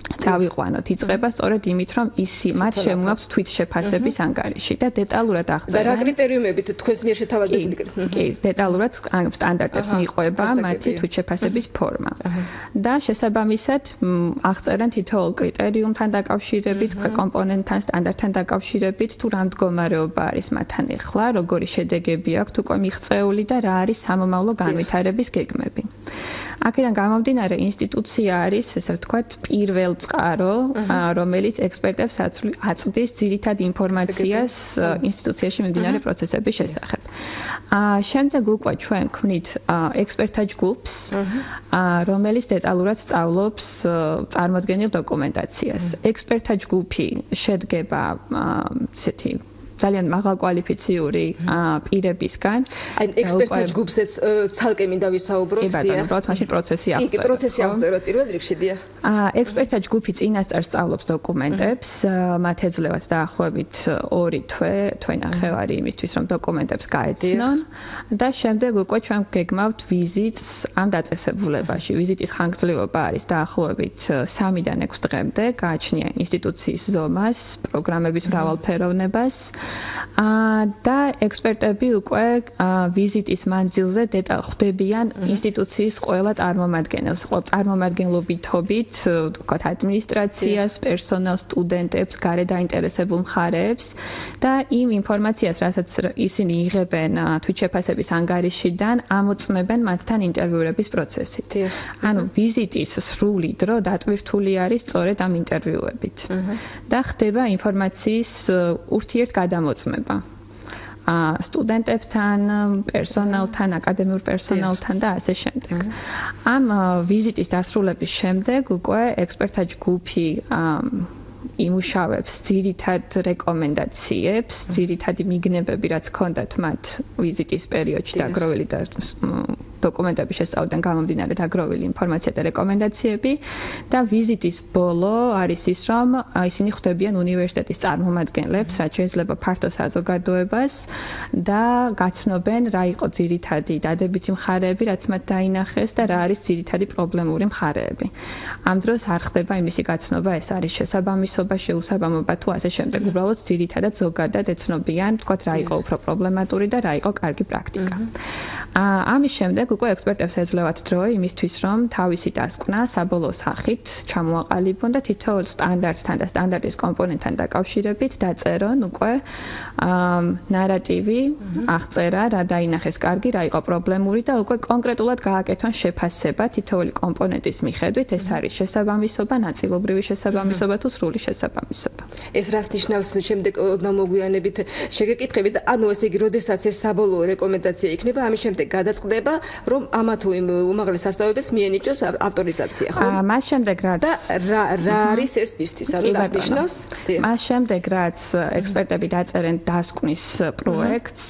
წავიყვანოთ, იწყება სწორედ იმით, რომ მათ შემოაქვს თვით შეფასების ანგარიში და დეტალურად აღწერენ. და რა კრიტერიუმებით თქვენს მიერ შეთავაზებული? კი, დეტალურად სტანდარტებს მიყვება მათი თვით შეფასების ფორმა. და შესაბამისად აღწერენ თითოეულ კრიტერიუმთან დაკავშირებით, კომპონენტთან, სტანდარტთან დაკავშირებით, თუ რა მდგომარეობა არის მათთან ახლა, როგორი შედეგები აქვთ უკვე მიღწეული და რა არის სამომავლო განვითარების გეგმები. აქედან გამომდინარე, ინსტიტუცია არის, ესე ვთქვათ, პირველ წყარო, რომელიც ექსპერტებს აწვდის ძირითად ინფორმაციას ინსტიტუციაში მიმდინარე პროცესების შესახებ. შემდეგ უკვე ჩვენ ქმნით ექსპერტთა ჯგუფს, რომელიც დეტალურად სწავლობს წარმოდგენილ დოკუმენტაციას. ექსპერტთა ჯგუფი შედგება ესეთი ძალიან მაღალკვალიფიციური პირებისგან. აი ექსპერტთა ჯგუფზეც ცალკე მინდა ვისაუბროთ, დიახ. კი ბატონო, უბრალოდ მაშინ პროცესი აღწეროთ. კი, პროცესი აღწეროთ პირველ რიგში, დიახ. ექსპერტთა ჯგუფი წინასწარ სწავლობს დოკუმენტებს, მათ ეძლევათ დაახლოებით 2 თვე ნახევარი იმისთვის, რომ დოკუმენტებს გაეცნონ და შემდეგ უკვე ჩვენ გეგმავთ ვიზიტს ამ დაწესებულებაში. ვიზიტის ხანგრძლივობა არის დაახლოებით 3-დან 6 დღემდე, გააჩნია ინსტიტუციის ზომას, პროგრამების მრავალფეროვნებას. და ექსპერტები უკვე ვიზიტის მანძილზე ხვდებიან ინსტიტუციის ყველა წარმომადგენელს, წარმომადგენლობითობით, ვთქვათ, ადმინისტრაციას, პერსონალს, სტუდენტებს, გარეთ დაინტერესებულ მხარეებს და იმ ინფორმაციას, რასაც ისინი იღებენ თვითშეფასების ანგარიშიდან, ამოწმებენ მათთან ინტერვიურების პროცესით. ანუ ვიზიტის სრული დრო დატვირთული არის სწორედ ამ ინტერვიუებით. და ხდება ინფორმაციის ურთიერთგადამოწმება. სტუდენტებთან, პერსონალთან, აკადემიურ პერსონალთან და ასე შემდეგ. ამ ვიზიტის დასრულების შემდეგ უკვე ექსპერტთა ჯგუფი იმუშავებს ძირითად რეკომენდაციებს, ძირითადი მიგნებები, რაც ჰქონდათ მათ ვიზიტის პერიოდში დაგროვილი და დოკუმენტები შესწავლიდან გამომდინარე დაგროვილი ინფორმაცია და რეკომენდაციები და ვიზიტის ბოლო არის ის, რომ ისინი ხვდებიან უნივერსიტეტის წარმომადგენლებს, რაც შეიძლება ფართო საზოგადოებას და გაცნობენ რა იყო ძირითადი დადებითი მხარეები, რაც მათ დაინახეს და რა არის ძირითადი პრობლემური მხარეები. ამ დროს არ ხდება იმისი გაცნობა, ეს არის შესაბამისობა, შეუსაბამობა თუ ასე შემდეგ. უბრალოდ ძირითადად ზოგადად ეცნობიან, თქვათ, რა იყო უფრო პრობლემატური და რა იყო კარგი პრაქტიკა. ამის შემდეგ უკვე ექსპერტებს ეძლევათ დრო იმისთვის, რომ თავისი დასკვნა საბოლოო სახით ჩამოაყალიბონ და თითოეულ სტანდარტთან და სტანდარტის კომპონენტთან დაკავშირებით დაწერონ უკვე ნარატივი, აღწერა, რა დაინახეს კარგი, რა იყო პრობლემური და უკვე კონკრეტულად გააკეთონ შეფასება თითოეული კომპონენტის მიხედვით, ეს არის შესაბამისობა, ნაწილობრივი შესაბამისობა თუ სრული შესაბამისობა. ეს რას ნიშნავს შემდეგ მოგვიანებით შეგეკითხებით, ანუ ესე იგი, როდესაც ეს საბოლოო რეკომენდაცია იქნება, ამის შემდეგ გადაწყდება, რომ ამა თუ იმ უმაღლეს სასწავლებელს მიენიჭოს ავტორიზაცია, ხო? მას შემდეგ რაც რა არის ეს მისთვის, ანუ რას ნიშნავს? მას შემდეგ რაც ექსპერტები დაწერენ დასკვნის პროექტს,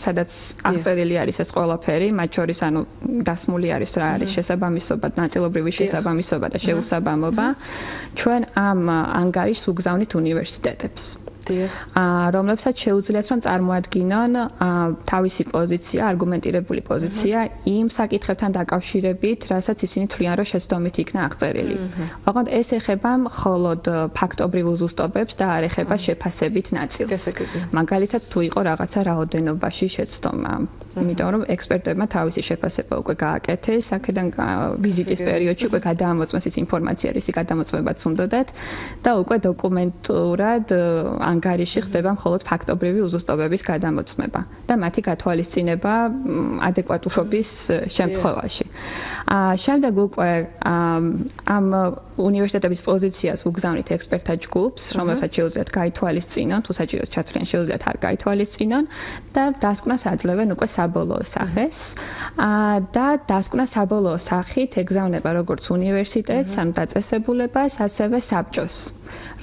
სადაც აღწერილი არის ეს ყველაფერი, მათ შორის ანუ დასმული არის რა არის შესაბამისობა, ნაწილობრივი შესაბამისობა და შეუსაბამობა, ჩვენ ამ ანგარიშს უგზავნით უნივერსიტეტებს. რომლებსაც შეუძლიათ რომ წარმოადგინონ თავისი პოზიცია, არგუმენტირებული პოზიცია იმ საკითხებთან დაკავშირებით, რასაც ისინი თვლიან, რომ შეცდომით იქნა აღწერილი. ოღონდ ეს ეხება მხოლოდ ფაქტობრივ უზუსტობებს და არ ეხება შეფასებით ნაწილს. მაგალითად, თუ იყო რაღაცა რაოდენობაში შეცდომა. იმიტომ რომ ექსპერტებმა თავისი შეფასება უკვე გააკეთეს, აქედან ვიზიტის პერიოდში უკვე გადაამოწმეს ის ინფორმაცია, რისი გადამოწმებაც უნდათ და უკვე დოკუმენტურად ანგარიში ხდება მხოლოდ ფაქტობრივი უზუსტობების გადამოწმება და მათი გათვალისწინება ადეკვატურობის შემთხვევაში. შემდეგ უკვე ამ უნივერსიტეტების პოზიციას უგზავნით ექსპერტთა ჯგუფს, რომელთაც შეუძლიათ გაითვალისწინონ, თუ საჭიროა ჩათვლიან, შეუძლიათ არ გაითვალისწინონ და დასკვნას აძლევენ უკვე საბოლოო სახეს. და დასკვნა საბოლოო სახით ეგზავნება როგორც უნივერსიტეტს, ამ დაწესებულებას, ასევე საბჭოს,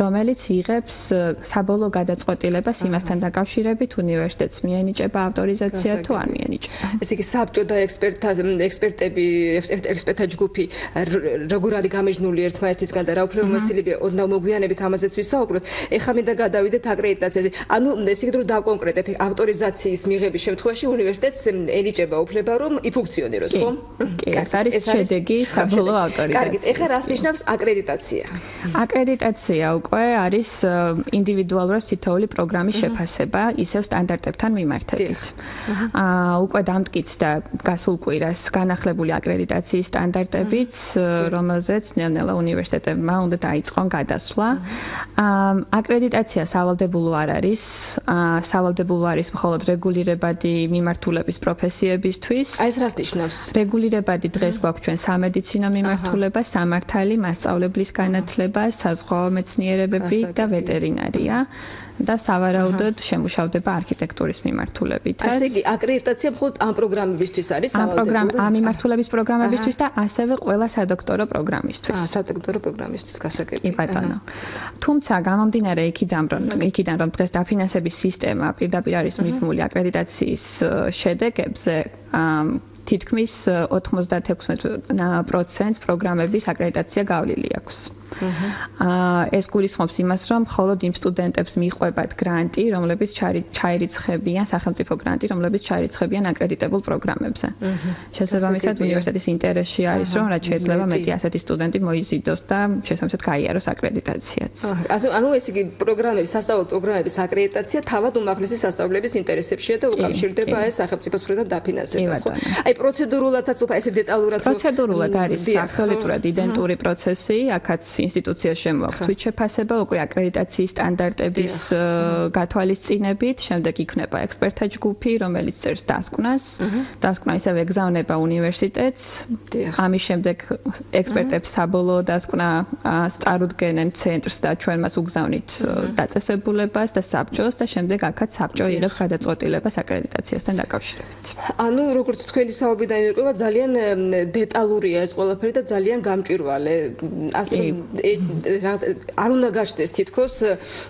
რომელიც იღებს საბოლოო გადაწყვეტილებას იმასთან დაკავშირებით, უნივერსიტეტს მიენიჭება ავტორიზაცია თუ არ მიენიჭება. ესე იგი, საბჭო და ექსპერტთა ჯგუფი როგორ არის გამეჯნული ერთმანეთისგან და რა უფლებამოსილები ოდნავ მოგვიანებით ამაზეც ვისაუბროთ. ეხლა მინდა გადავიდეთ აკრედიტაციაზე. ანუ ესე იგი, რომ დავკონკრეტეთ, ავტორიზაციის მიღების შემთხვევაში უნივერსიტეტს ენიჭება უფლება, რომ იფუნქციონიროს, ხო? კი, ეს არის შედეგი საბოლოო ავტორიზაციის. კარგით, ეხლა რას ნიშნავს აკრედიტაცია? აკრედიტაცია უკვე არის ინდივიდუალურად თითოეული პროგრამის შეფასება ისევ სტანდარტებთან მიმართებით. უკვე დამტკიცდა გასულ კვირას განახლებული აკრედიტაციის სტანდარტებიც, რომელზეც ნელ-ნელა უნივერსიტეტებმა უნდა დაიწყონ გადასვლა. აკრედიტაცია სავალდებულო არ არის, სავალდებულო არის მხოლოდ რეგულირებადი მიმართულების პროფესიებისთვის. აი ეს რას ნიშნავს? რეგულირებადი დღეს გვაქვს ჩვენ სამედიცინო მიმართულება, სამართალი, მასწავლებლის განათლება, საზღვაო მეცნიერებები და ვეტერინარია და სავარაუდოდ შემუშავდება არქიტექტურის მიმართულებით. ასე იგი, აკრედიტაცია მხოლოდ ამ პროგრამებისთვის არის სავალდებულო? ამ მიმართულების პროგრამებისთვის და ასევე ყველა სადოქტორო პროგრამისთვის. სადოქტორო პროგრამისთვის გასაგები. კი ბატონო. თუმცა გამომდინარე იქიდან რომ დღეს დაფინანსების სისტემა პირდაპირ არის მიბმული აკრედიტაციის შედეგებზე, თითქმის 96% პროგრამების აკრედიტაცია გავლილი აქვს. ეს გულისხმობს იმას, რომ მხოლოდ იმ სტუდენტებს მიყვებათ გრანტი, რომლებიც ჩაირიცხებიან, სახელმწიფო გრანტი, რომლებიც ჩაირიცხებიან აკრედიტებულ პროგრამებზე. შესაბამისად, უნივერსიტეტის ინტერესში არის, რომ რაც შეიძლება მეტი ასეთი სტუდენტი მოიზიდოს და შესაბამისად გაიაროს აკრედიტაციაც. ანუ ეს იგი პროგრამების, სასწავლო პროგრამების აკრედიტაცია თავად უმაღლესი სასწავლებლების ინტერესებშია და უკავშირდება ეს სახელმწიფოს მხრიდან დაფინანსებას. აი პროცედურულადაც უკვე ესე დეტალურად პროცედურულად არის აბსოლუტურად იდენტური პროცესი, აქაც ინსტიტუციას შემოაქვს თვით შეფასება, უკვე აკრედიტაციის სტანდარტების გათვალისწინებით, შემდეგ იქნება ექსპერტთა ჯგუფი, რომელიც წერს დასკვნას. დასკვნა ისევ ეგზავნება უნივერსიტეტს. ამის შემდეგ ექსპერტებს საბოლოო დასკვნა წარუდგენენ ცენტრს და ჩვენ მას უგზავნით დაწესებულებას და საბჭოს და შემდეგ აქაც საბჭო იღებს გადაწყვეტილებას აკრედიტაციასთან დაკავშირებით. ანუ როგორც თქვენი საუბრიდან ირკვევა, ძალიან დეტალურია ეს ყველაფერი და ძალიან გამჭვირვალე. ასე არ უნდა გაჩნდეს თითქოს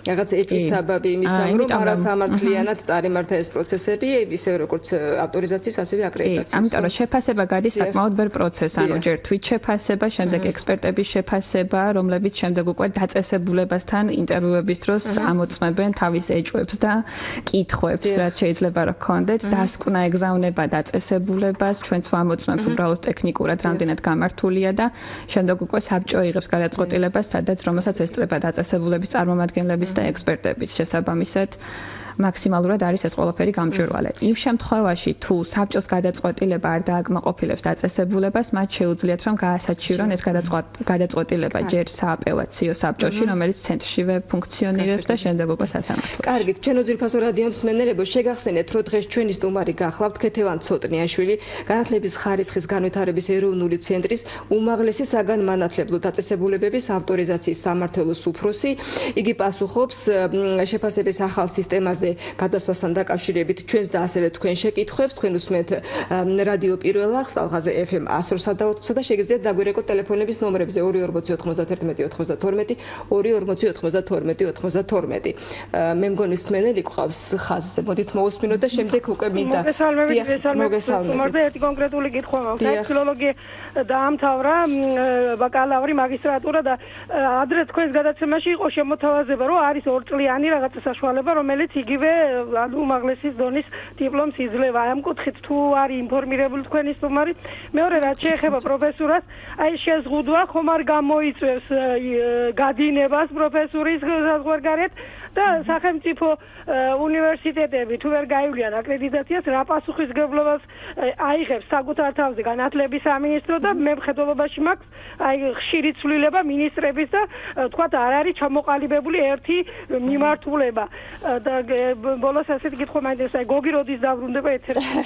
რაღაც ეჭვის საბაბი იმისა, რომ არასამართლიანად წარიმართა ეს პროცესები, ისე როგორც ავტორიზაციის, ასევე აკრედიტაციის. ამიტომ რომ შეფასება გადის საკმაოდ ბევრ პროცესს, ანუ ჯერ თვით შეფასება, შემდეგ ექსპერტების შეფასება, რომლებიც შემდეგ უკვე დაწესებულებასთან ინტერვიუების დროს ამოწმებენ თავის ეჭვებს და კითხვებს, რაც შეიძლება რომ გქონდეთ, დასკვნა ეგზავნება დაწესებულებას, ჩვენც ვამოწმებთ უბრალოდ ტექნიკურად რამდენად გამართულია და შემდეგ უკვე საბჭო იღებს გადაწყვეტილებას, სადაც რომელსაც ესწრება დაწესებულების წარმომადგენლების და ექსპერტების შესაბამისად მაქსიმალურად არის ეს ყველაფერი გამჭვირვალე. იმ შემთხვევაში, თუ საბჭოს გადაწყვეტილება არ დააკმაყოფილებს დაწესებულებას, მათ შეუძლიათ რომ გაასაჩივრონ ეს გადაწყვეტილება ჯერ სააპელაციო საბჭოში, რომელიც ცენტრშივე ფუნქციონირებს და შემდეგ უკვე სასამართლოში. კარგით, ჩვენო ძვირფასო რადიო მსმენელებო, შეგახსენეთ, რომ დღეს ჩვენი სტუმარი გახლავთ ქეთევან ცოტნიაშვილი, განათლების ხარისხის განვითარების ეროვნული ცენტრის უმაღლესი საგანმანათლებლო დაწესებულებების ავტორიზაციის სამმართველოს უფროსი. იგი პასუხობს შეფასების ახალ სისტემაზე გადასვლასთან დაკავშირებით ჩვენს და ასევე თქვენ შეკითხვებს. თქვენ უსმენთ რადიო პირველ არხს ტალღაზე FM 103.4 და შეგიძლიათ დაგვირეკოთ ტელეფონების ნომრებზე 2409192 24092 მე მგონი მსმენელი გყავს ხაზზე. მოდით მოусმინოთ და შემდეგ უკვე მინდა მოგესალმებით. ერთი კონკრეტული კითხვა მაქვს. ფილოლოგია დაამთავრა, ბაკალავრი, მაგისტრატურა და ადრე თქვენს გადაცემაში იყო შემოთავაზება, რომ არის 2 წლიანი რაღაცა საშუალება, რომელიც იგი ორივე უმაღლესის დონის დიპლომს იძლევა. ამ კუთხით თუ არის ინფორმირებული თქვენი სტუმარი, მეორე რაც შეეხება პროფესურას, აი შეზღუდვა ხომ არ გამოიწვევს გადინებას პროფესურის საზღვარგარეთ და სახელმწიფო უნივერსიტეტები თუ ვერ გაივლიან აკრედიტაციას, რა პასუხისმგებლობას აიღებს საკუთარ თავზე განათლების სამინისტრო და მე მხედველობაში მაქვს აი ხშირი ცვლილება მინისტრების და თქვათ არ არის ჩამოყალიბებული ერთი მიმართულება და ბოლოს ასეთი კითხვა მაინტერესებს, აი გოგი როდის დაბრუნდება ეთერში?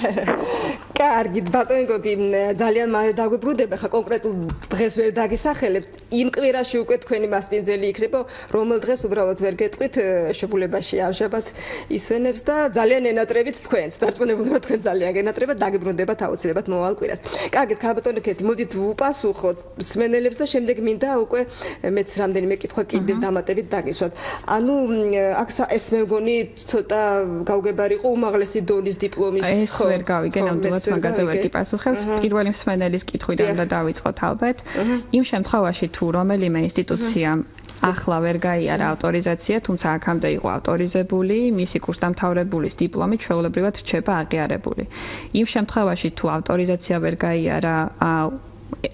კარგით, ბატონი გოგი, ძალიან დაგვიბრუნდება, ხა კონკრეტულ დღეს ვერ დაგისახელებთ. იმ კვირაში უკვე თქვენი მასპინძელი იქნება, რომელ დღეს უბრალოდ ვერ გეტყვით შებულებაში ამჟამად ისვენებს და ძალიან ენატრებით თქვენს. დარწმუნებული ვარ თქვენ ძალიან გენატრებათ, დაგიბრუნდებათ აუცილებლად მოვალ კვირას. კარგით, ბატონი ქეთი, მოდით ვუპასუხოთ მსმენელებს და შემდეგ მინდა უკვე მეც რამდენიმე კითხვა კიდევ დამატებით დაგისვათ. ანუ აქ ეს მე მგონი ცოტა გაუგებარი იყო უმაღლესი დონის დიპლომის ეს ვერ გავიგე ნამდვილად მაგაზე ვერ გიპასუხებს. პირველი მსმენელის კითხვიდან და დავიწყოთ ალბათ. იმ შემთხვევაში თუ რომელიმე ინსტიტუციამ ახლა ვერ გაიარა ავტორიზაცია, თუმცა აქამდე იყო ავტორიზებული, მისი კურსდამთავრებულის დიპლომი ჩვეულებრივად რჩება აღიარებული. იმ შემთხვევაში თუ ავტორიზაცია ვერ გაიარა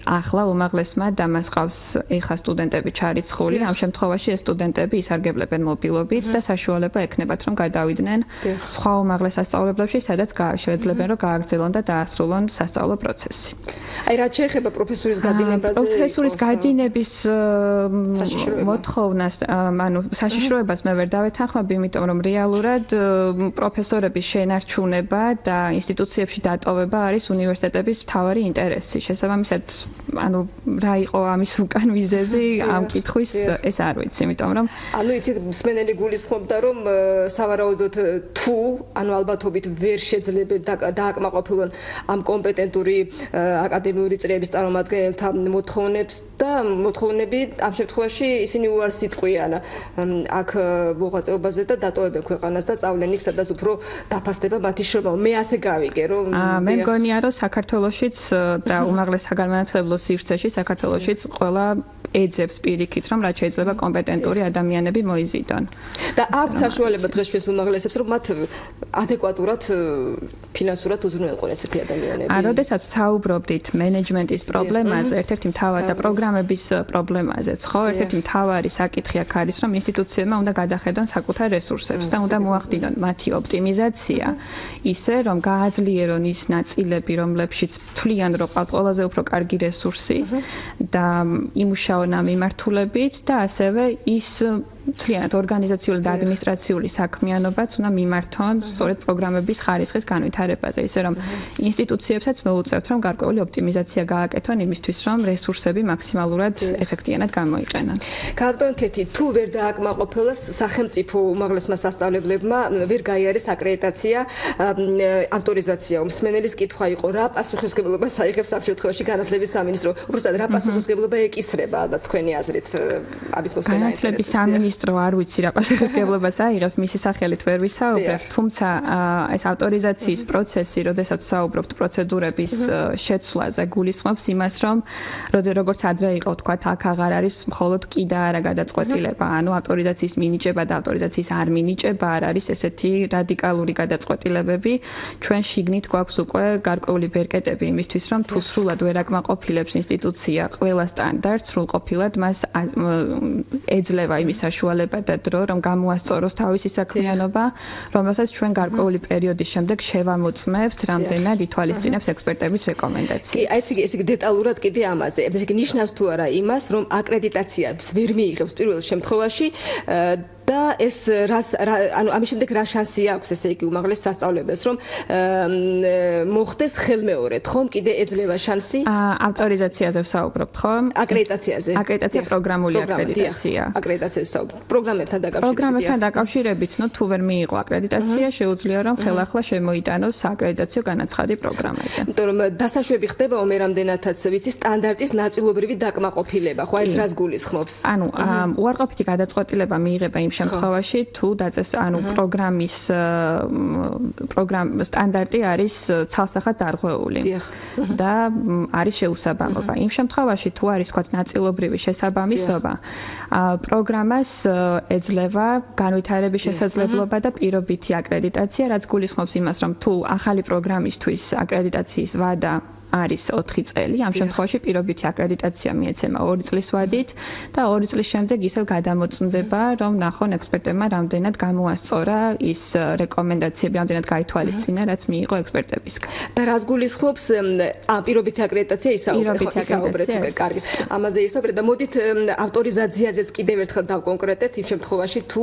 ახლა უმაღლესმა და მას ყავს ეხა სტუდენტები ჩარიცხული, ამ შემთხვევაში ეს სტუდენტები ისარგებლებენ მობილობით და საშუალება ექნებათ რომ გადავიდნენ სხვა უმაღლეს სასწავლებლებში, სადაც შეეძლებენ რომ გააგრძელონ და დაასრულონ სასწავლო პროცესი. აი რა შეეხება პროფესურის გადინებაზე? პროფესურის გადინების მოთხოვნას, ანუ საშიშროებას მე ვერ დავეთანხმები, იმიტომ რომ რეალურად პროფესორების შენარჩუნება და ინსტიტუციებში დატოვება არის უნივერსიტეტების მთავარი ინტერესი. შესაბამისად ანუ რა იყო ამის უკან ვიზეზი ამ კითხვის ეს არ ვიცი, იმიტომ რომ ანუ იცით მსმენელი გულისხმობდა რომ სავარაუდოდ თუ ანუ ალბათობით ვერ შეძლებენ დააკმაყოფილონ ამ კომპეტენტური აკადემიური წრეების წარმომადგენელთა მოთხოვნებს და მოთხოვნები ამ შემთხვევაში ისინი უარს იტყვიან აქ მოღვაწეობაზე და დატოვებენ ქვეყანას და წავლენ იქ სადაც უფრო დაფასდება მათი შრომა. მე ასე გავიგე რომ მე მგონია რომ საქართველოშიც და უმაღლეს საგანმანათლებლო სივრცეში საქართველოშიც ყველა ეძებს პირიქით რომ რაც შეიძლება კომპეტენტური ადამიანები მოიზიდონ. და აქვს საშუალება დღეს ჩვენს უმაღლესებს რომ მათ ადეკვატურად ფინანსურად უზრუნველყონ ესეთი ადამიანები. როდესაც საუბრობდით მენეჯმენტის პრობლემაზე, ერთ-ერთი მთავარი და პროგრამების პრობლემაზეც, ხო, ერთ-ერთი მთავარი საკითხი აქ არის რომ ინსტიტუციებმა უნდა გადახედონ საკუთარ რესურსებს და უნდა მოახდინონ მათი ოპტიმიზაცია ისე რომ გააძლიერონ ის ნაწილები რომლებშიც თვლიან რომ ყავთ ყველაზე უფრო კარგი რესურსი და იმუშაონ ამ მიმართულებით და ასევე ის მთლიანად ორგანიზაციული და ადმინისტრაციული საქმიანობაც უნდა მიმართონ სწორედ პროგრამების ხარისხის განვითარებაზე, ისე რომ ინსტიტუციებსაც მოუწევთ რომ გარკვეული ოპტიმიზაცია გააკეთონ იმისთვის რომ რესურსები მაქსიმალურად ეფექტიანად გამოიყენონ. ბატონ ქეთი, თუ ვერ დააკმაყოფილეს სახელმწიფო უმაღლესმა სასწავლებლებმა ვერ გაიარეს აკრედიტაცია, ავტორიზაცია, მსმენელის კითხვა იყო რა პასუხისმგებლობას აიღებს ამ შემთხვევაში განათლების სამინისტრო, უბრალოდ რა პასუხისმგებლობა ეკისრება ალბათ თქვენი აზრით ამის მოსმენა ინტერესებს. არ ვიცი რა პასუხისმგებლობას აიღებს, მისი სახელით ვერ ვისაუბრებ, თუმცა ეს ავტორიზაციის პროცესი, როდესაც საუბრობთ პროცედურების შეცვლაზე, გულისხმობს იმას, რომ როგორც ადრე იყო თქვა, აქ აღარ არის მხოლოდ კი და არა გადაწყვეტილება, ანუ ავტორიზაციის მინიჭება და ავტორიზაციის არ მინიჭება არ არის ესეთი რადიკალური გადაწყვეტილებები. ჩვენ შიგნით გვაქვს უკვე გარკვეული ბერკეტები იმისთვის, რომ თუ სრულად ვერ აკმაყოფილებს ინსტიტუცია ყველა სტანდარტს, სრულყოფილად მას ეძლევა იმის საშუალება და დრო რომ გამოასწოროს თავისი საქმიანობა, რომელსაც ჩვენ გარკვეული პერიოდის შემდეგ შევამოწმებთ, რამდენად ითვალისწინებს ექსპერტების რეკომენდაციებს. აი ეს იგი დეტალურად კიდე ამაზე. ეს იგი ნიშნავს თუ არა იმას, რომ აკრედიტაციას ვერ მიიღებს პირველ შემთხვევაში და ეს ანუ ამის შემდეგ რა შანსი აქვს ესე იგი უმაღლეს სასწავლებელს რომ მოხდეს ხელმეორედ, ხომ კიდე ეძლევა შანსი? ავტორიზაციაზე ვსაუბრობთ, ხო? აკრედიტაციაზე. აკრედიტაცია პროგრამული აკრედიტაცია. აკრედიტაციაზე ვსაუბრობთ. პროგრამებთან დაკავშირებით, თუ ვერ მიიღო აკრედიტაცია, შეუძლია რომ ხელახლა შემოიტანოს სააკრედიტაციო განაცხადი პროგრამაზე. იმიტომ რომ დასაშვები ხდება მე რამდენადაც ვიცი სტანდარტის ნაწილობრივი დაკმაყოფილება, ხო ეს რას გულისხმობს? ანუ უარყოფითი გადაწყვეტილება მიიღება იმ შემთხვევაში თუ პროგრამის პროგრამა სტანდარტი არის ცალსახად დარღვეული და არის შეუსაბამობა. იმ შემთხვევაში თუ არის თქვა ნაწილობრივი შესაბამისობა, პროგრამას ეძლევა განვითარების შესაძლებლობა და პირობითი აკრედიტაცია, რაც გულისხმობს იმას, რომ თუ ახალი პროგრამისთვის აკრედიტაციის ვადა არის 4 წელი, ამ შემთხვევაში პირობითი აკრედიტაცია მიეცემა 2 წლის ვადით და 2 წლის შემდეგ ისევ გადამოწმდება, რომ ნახონ ექსპერტებმა რამდენად გამოასწორა ის რეკომენდაციები, რამდენად გაითვალისწინა, რაც მიიღო ექსპერტებისგან. და რას გულისხმობს პირობითი აკრედიტაცია ისაუბრეთ, კარგი. ამაზე ისაუბრეთ და მოდით ავტორიზაციაზეც კიდევ ერთხელ დავკონკრეტეთ იმ შემთხვევაში, თუ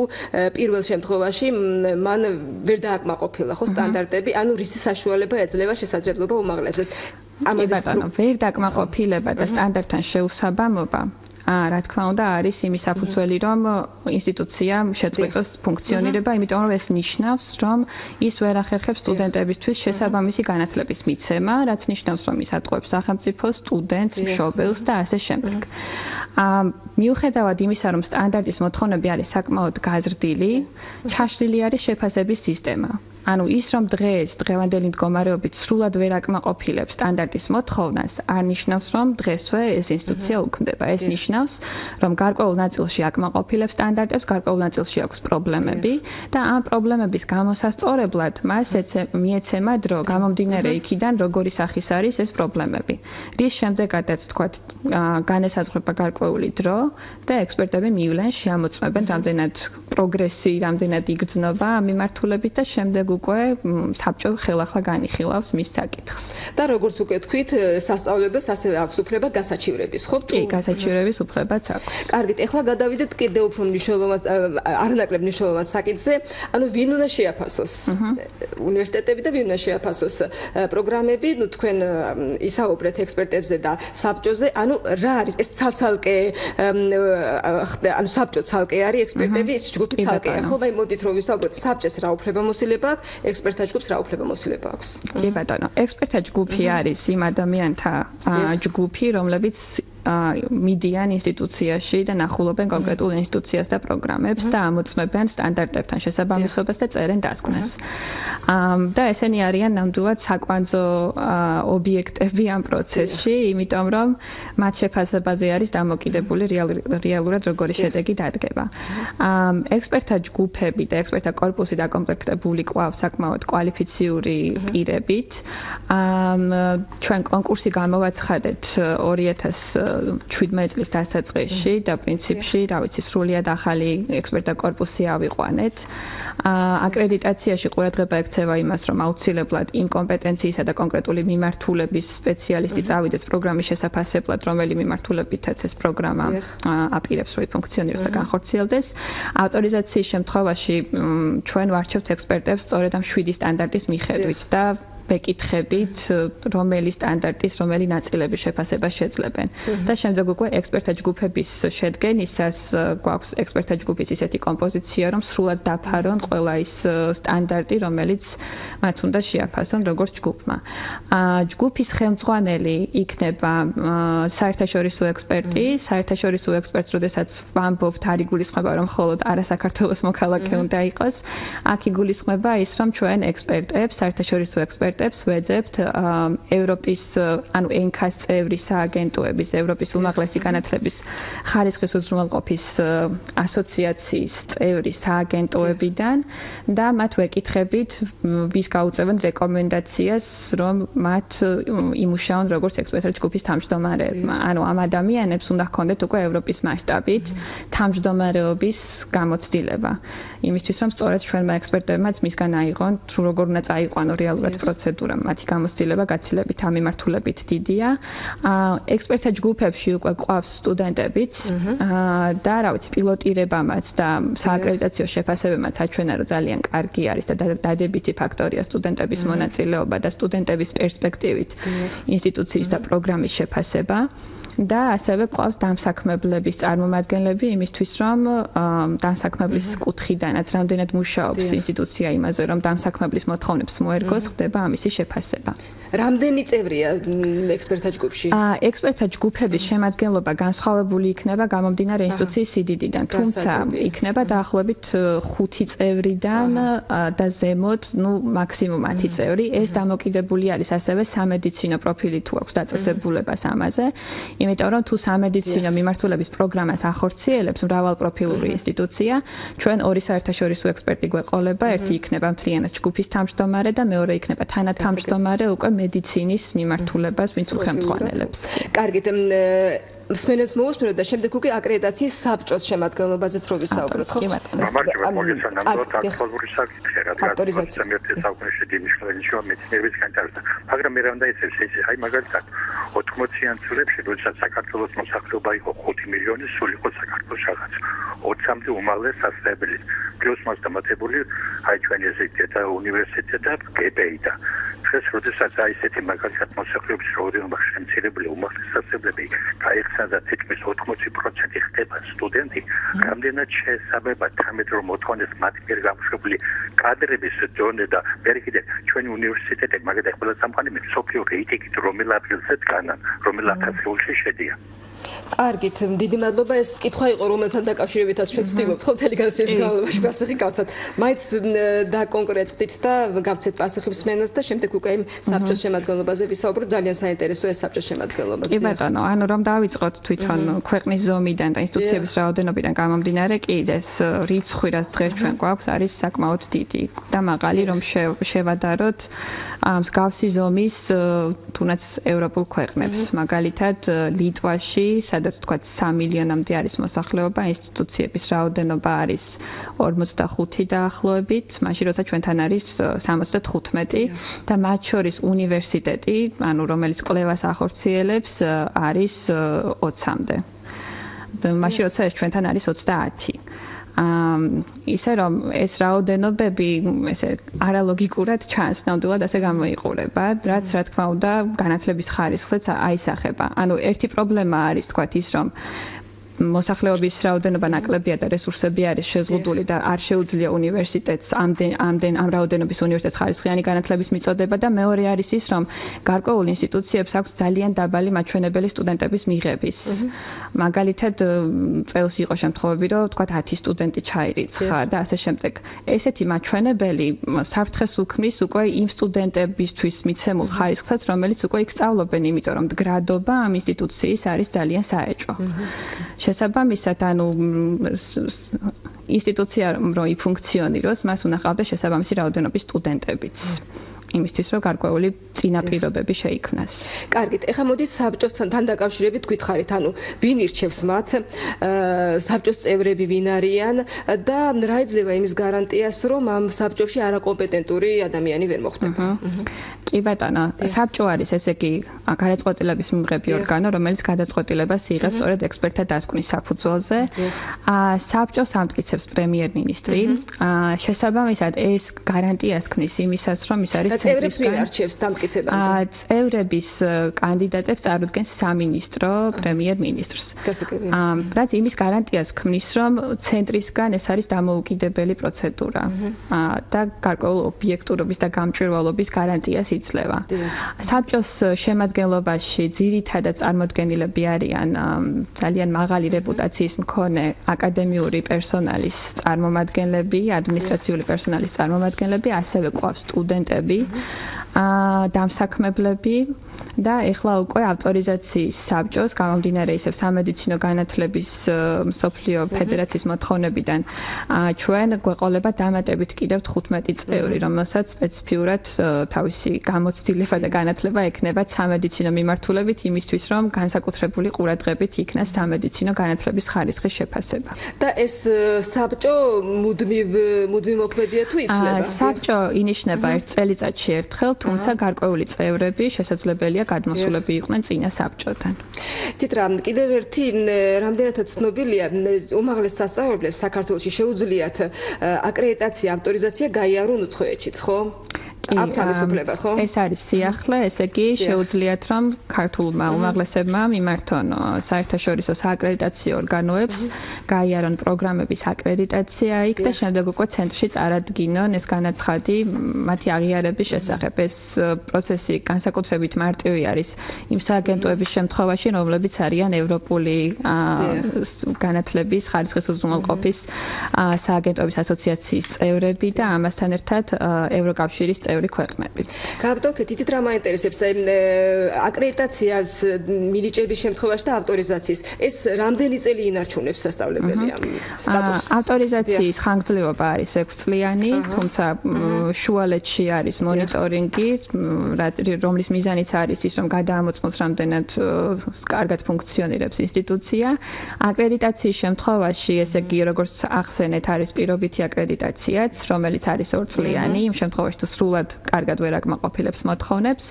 პირველ შემთხვევაში მან ვერ დააკმაყოფილა ხო სტანდარტები, ანუ რისი საშუალება ეძლევა შესაძლებლობა უმაღლესს. ბატონო, ვერ დაკმაყოფილება და სტანდარტთან შეუსაბამობა, რა თქმა უნდა, არის იმის საფუძველი, რომ ინსტიტუცია შეწყვეტოს ფუნქციონირება, იმიტომ რომ ეს ნიშნავს, რომ ის ვერ ახერხებს სტუდენტებისთვის შესაბამისი განათლების მიცემა, რაც ნიშნავს, რომ ის ატყუებს სახელმწიფოს, სტუდენტს, მშობელს და ასე შემდეგ. მიუხედავად იმისა, რომ სტანდარტის მოთხოვნები არის საკმაოდ გაზრდილი, ჩაშლილი არის შეფასების სისტემა. ანუ ის რომ დღევანდელი მდგომარეობით სრულად ვერ აკმაყოფილებს სტანდარტის მოთხოვნას, არ ნიშნავს, რომ დღესვე ეს ინსტიტუცია უქმდება. ეს ნიშნავს, რომ გარკვეულ ნაწილში აკმაყოფილებს სტანდარტებს, გარკვეულ ნაწილში აქვს პრობლემები და ამ პრობლემების გამოსასწორებლად მას მიეცემა დრო, გამომდინარე იქიდან, როგორი სახის არის ეს პრობლემები. რის შემდეგაც თქვა, განესაზღვრება გარკვეული დრო და ექსპერტები მივლენ, შეამოწმებენ რამდენად პროგრესი, რამდენად იგრძნობა ამ მიმართულებით და შემდეგ უკვე საბჭო ხელახლა განიხილავს მის საკითხს. და როგორც უკვე თქვით, სასწავლებელს ასევე აქვს უფლება გასაჩივრების, ხო? კი, გასაჩივრების უფლებაც აქვს. კარგით, ეხლა გადავიდეთ კიდევ უფრო მნიშვნელოვან არანაკლებ მნიშვნელოვან საკითხზე, ანუ ვინ უნდა შეაფასოს უნივერსიტეტები და ვინ უნდა შეაფასოს პროგრამები, ნუ თქვენ ისაუბრეთ ექსპერტებზე და საბჭოზე, ანუ რა არის ეს ცალკე ანუ საბჭო ცალკე არის ექსპერტები, ეს ჯგუფი ცალკეა, ხო? აი მოდით რომ ვისაუბროთ საბჭოს რა უფლებამოსილება აქვს, ექსპერტთა ჯგუფს რა უფლებამოსილება აქვს. კი ბატონო, ექსპერტთა ჯგუფი არის იმ ადამიანთა ჯგუფი, რომლებიც მიდიან ინსტიტუციაში და ნახულობენ კონკრეტულ ინსტიტუციას და პროგრამებს და ამოწმებენ სტანდარტებთან შესაბამისობას და წერენ დასკვნას. და ესენი არიან ნამდვილად საკვანძო ობიექტები ამ პროცესში, იმიტომ რომ მათ შეფასებაზე არის დამოკიდებული რეალურად როგორი შედეგი დადგება. ექსპერტთა ჯგუფები და ექსპერტთა კორპუსი დაკომპლექტებული ყავს საკმაოდ კვალიფიციური პირებით. ჩვენ კონკურსი გამოვაცხადეთ 2017 წლის დასაწყისში და პრინციპში, რა ვიცი, სრულიად ახალი ექსპერტთა კორპუსი ავიყვანეთ. აკრედიტაციაში ყურადღება ექცევა იმას, რომ აუცილებლად იმ კომპეტენციისა და კონკრეტული მიმართულების სპეციალისტი წავიდეს პროგრამის შესაფასებლად, რომელი მიმართულებითაც ეს პროგრამა აპირებს, რომ ფუნქციონიროს და განხორციელდეს. ავტორიზაციის შემთხვევაში ჩვენ ვარჩევთ ექსპერტებს სწორედ ამ 7 სტანდარტის მიხედვით და ვეკითხებით, რომელი სტანდარტის, რომელი ნაწილების შეფასებას შეძლებენ. და შემდეგ უკვე ექსპერტთა ჯგუფების შედგენისას გვაქვს ექსპერტთა ჯგუფის ისეთი კომპოზიცია, რომ სრულად დაფარონ ყველა ის სტანდარტი, რომელიც მათ უნდა შეაფასონ როგორც ჯგუფმა. ჯგუფის ხელმძღვანელი იქნება საერთაშორისო ექსპერტი, საერთაშორისო ექსპერტს, როდესაც ვამბობთ, არ იგულისხმება, რომ მხოლოდ არასაქართლოს მოქალაქე უნდა იყოს. აქ იგულისხმება ის, რომ ჩვენ ექსპერტებს, საერთაშორისო ექსპერტებს ვეძებთ ევროპის, ანუ ENCAS წევრი სააგენტოების, ევროპის უმაღლესი განათლების ხარისხის უზრუნველყოფის ასოციაციის წევრი სააგენტოებიდან და მათ ვეკითხებით, ვის გაუწევენ რეკომენდაციას, რომ მათ იმუშაონ როგორც ექსპერტთა ჯგუფის თავმჯდომარეებმა. ანუ ამ ადამიანებს უნდა ჰქონდეთ უკვე ევროპის მასშტაბით თავმჯდომარეობის გამოცდილება. იმისთვის, რომ სწორედ ჩვენმა ექსპერტებმაც მისგან აიღონ, თუ როგორ უნდა წაიყვანო რეალურად პროცესი. მათი გამოცდილება გაცილებით ამ მიმართულებით დიდია. ექსპერტთა ჯგუფებში უკვე ყავს სტუდენტებიც და რა ვიცი, პილოტირებამაც და სააკრედიტაციო შეფასებებმაც აჩვენა, რომ ძალიან კარგი არის და დადებითი ფაქტორია სტუდენტების მონაწილეობა და სტუდენტების პერსპექტივით ინსტიტუციის და პროგრამის შეფასება. და ასევე ყავს დამსაქმებლების წარმომადგენლები იმისთვის, რომ დამსაქმებლის კუთხიდანაც რამდენად მუშაობს ინსტიტუცია იმაზე, რომ დამსაქმებლის მოთხოვნებს მოერგოს, ხდება ამისი შეფასება. რამდენი წევრია ექსპერტთა ჯგუფში? ექსპერტთა ჯგუფების შემადგენლობა განსხვავებული იქნება გამომდინარე ინსტიტუციის სიდიდიდან, თუმცა იქნება დაახლოებით 5 წევრიდან და ზემოთ, მაქსიმუმ 10 წევრი. ეს დამოკიდებული არის ასევე სამედიცინო პროფილი თუ აქვს დაწესებულებას ამაზე, იმიტომ რომ თუ სამედიცინო მიმართულების პროგრამას ახორციელებს მრავალპროფილური ინსტიტუცია, ჩვენ ორი საერთაშორისო ექსპერტი გვეყოლება, ერთი იქნება მთლიანად ჯგუფის თავმჯდომარე და მეორე იქნება თანათავმჯდომარე უკვე მედიცინის მიმართულებას, ვინც უხელმძღვანელებს. კარგით, მსმენელს მოусმინოთ და შემდეგ უკვე აკრედიტაციის საბჭოს შემადგენლობაზეც რო ვისაუბროთ, ხო? მართლა მოგესალმებით, აქტუალური საკითხია, რადგან 21 საუკუნეში დიმიშლენშო მეცნიერების განვითარება. მაგრამ მე რა უნდა იცის, აი მაგალითად 80-იან წლებში, როდესაც საქართველოს მოსახლეობა იყო 5 მილიონი, სულ იყო საქართველოს რაღაც 20-მდე უმაღლეს სასწავლებელი. პლუს მას დამატებული აი ჩვენი ესეთი და უნივერსიტეტი და გპი და ეს როდესაც აი ესეთი მაგალითად მოსახლეობის რაოდენობა შემცირებული უმაღლეს სასწავლებლები გაიხსნა და თითქმის 80% ხდება სტუდენტი, რამდენად შეესაბამება თამეთ რომ მოთხოვნეს მათ მიერ გამოშვებული კადრების დონე და მე კიდე ჩვენი უნივერსიტეტები მაგალითად ყველა წამყვანი მსოფლიო რეიტინგით რომელ ადგილზე დგანან, რომელ ათასეულში შედიან. კარგით, დიდი მადლობა. ეს კითხვა იყო, რომელთან დაკავშირებითაც ჩვენ ვცდილობთ ხო მთელი განაცდის განმავლობაში პასუხი გავცათ. მაინც დაკონკრეტდით და გავცეთ პასუხი მსმენელს და შემდეგ უკვე იმ საბჭოს შემადგენლობაზე ვისაუბროთ. ძალიან საინტერესოა ეს საბჭოს შემადგენლობა. კი ბატონო, ანუ რომ დავიწყოთ თვითონ ქვეყნის ზომიდან და ინსტიტუციების რაოდენობიდან გამომდინარე, კი ეს რიცხვი, რაც დღეს ჩვენ გვაქვს, არის საკმაოდ დიდი და მაღალი, რომ შევადაროთ მსგავსი ზომის თუნდაც ევროპულ ქვეყნებს. მაგალითად, ლიტვაში სადაც თქვა 3 მილიონამდე არის მოსახლეობა, ინსტიტუციების რაოდენობა არის 45 დაახლოებით, მაშინ როცა ჩვენთან არის 75 და მათ შორის უნივერსიტეტი, ანუ რომელიც კვლევას ახორციელებს, არის 20-მდე. მაშინ როცა ეს ჩვენთან არის 30. ისე რომ ეს რაოდენობები ესე არალოგიკურად ჩანს, ნამდვილად ასე გამოიყურება, რაც რა თქმა უნდა განათლების ხარისხსაც აისახება. ანუ ერთი პრობლემა არის თქვა ის, რომ მოსახლეობის რაოდენობა ნაკლებია და რესურსები არის შეზღუდული და არ შეუძლია უნივერსიტეტს ამ რაოდენობის უნივერსიტეტს ხარისხიანი განათლების მიწოდება და მეორე არის ის, რომ გარკვეულ ინსტიტუციებს აქვს ძალიან დაბალი მაჩვენებელი სტუდენტების მიღების. მაგალითად, წელს იყო შემთხვევები, რომ თქვა 10 სტუდენტი ჩაირიცხა და ასე შემდეგ. ესეთი მაჩვენებელი საფრთხეს უქმნის უკვე იმ სტუდენტებისთვის მიცემულ ხარისხსაც, რომელიც უკვე იქ სწავლობენ, იმიტომ რომ მდგრადობა ამ ინსტიტუციის არის ძალიან საეჭვო. შესაბამისად, ანუ ინსტიტუცია რომ იფუნქციონიროს, მას უნდა ყავდეს შესაბამისი რაოდენობის სტუდენტებიც. იმისთვის რომ გარკვეული წინაპირობები შეიქმნას. კარგით, ეხლა მოდით საბჭოსთან დაკავშირებით გითხარით, ანუ ვინ ირჩევს მათ, საბჭოს წევრები ვინ არიან და რა იძლევა იმის გარანტიას, რომ ამ საბჭოში არაკომპეტენტური ადამიანი ვერ მოხვდება. კი ბატონო, საბჭო არის ესე იგი გადაწყვეტილების მიღები ორგანო, რომელიც გადაწყვეტილებას იღებს სწორედ ექსპერტთა დასკვნის საფუძველზე. საბჭოს ამტკიცებს პრემიერ-მინისტრი. შესაბამისად, ეს გარანტიას ქმნის იმისას, რომ ის არის წევრებს ვინ არჩევს დამტკიცებამდე? წევრების კანდიდატებს წარუდგენს სამინისტრო პრემიერ-მინისტრს. რაც იმის გარანტიას ქმნის, რომ ცენტრისგან ეს არის დამოუკიდებელი პროცედურა და გარკვეულ ობიექტურობის და გამჭვირვალობის გარანტიას იძლევა. საბჭოს შემადგენლობაში ძირითადად წარმოდგენილები არიან ძალიან მაღალი რეპუტაციის მქონე აკადემიური პერსონალის წარმომადგენლები, ადმინისტრაციული პერსონალის წარმომადგენლები, ასევე ყავს სტუდენტები, დამსაქმებლები და ეხლა უკვე ავტორიზაციის საბჭოს გამომდინარე ისევ სამედიცინო განათლების მსოფლიო ფედერაციის მოთხოვნებიდან ჩვენ გვეყოლება დამატებით კიდევ 15 წევრი, რომელსაც სპეციფიურად თავისი გამოცდილება და განათლება ექნებათ სამედიცინო მიმართულებით იმისთვის, რომ განსაკუთრებული ყურადღებით იქნას სამედიცინო განათლების ხარისხის შეფასება. და ეს საბჭო მუდმივ მოქმედია თუ იცვლება? საბჭო ინიშნება ერთ წელიწადში ერთხელ, თუმცა გარკვეული წევრები შესაძლებელია გადმოსულები იყვნენ წინა საბჭოდან. ციტრა, კიდევ ერთი რამდენადაც ცნობილია, უმაღლეს სასწავლებლებს საქართველოში შეუძლიათ აკრედიტაცია-ავტორიზაცია გაიარონ უცხოეთშიც, ხო? ეს არის სიახლე, ესე იგი შეუძლიათ რომ ქართულმა უმაღლესებმა მიმართონ საერთაშორისო სააკრედიტაციო ორგანოებს, გაიარონ პროგრამების აკრედიტაცია იქ და შემდეგ უკვე ცენტრში წარადგინონ ეს განაცხადი მათი აღიარების შესახებ. ეს პროცესი განსაკუთრებით მარტივი არის იმ სააგენტოების შემთხვევაში, რომლებიც არიან ევროპული განათლების ხარისხის უზრუნველყოფის სააგენტოების ასოციაციის წევრები და ამასთან ერთად ევროკავშირის წევრი ქვეყნები. გავდოთ, იცით რა მაინტერესებს აკრედიტაციას მინიჭების შემთხვევაში და ავტორიზაციის. ეს რამდენი წელი ინარჩუნებს სასწავლებელი ამ სტატუსს? ავტორიზაციის ხანგრძლივობა არის 6 წლიანი, თუმცა შუალედში არის მონიტორინგი, რომლის მიზანიც არის ის, რომ გადაამოწმოს რამდენად კარგად ფუნქციონირებს ინსტიტუცია. აკრედიტაციის შემთხვევაში, ესე იგი, როგორც ახსენეთ, არის პირობითი აკრედიტაციაც, რომელიც არის 2 წლიანი, იმ შემთხვევაში თუ სრულად კარგად ვერ აკმაყოფილებს მოთხოვნებს.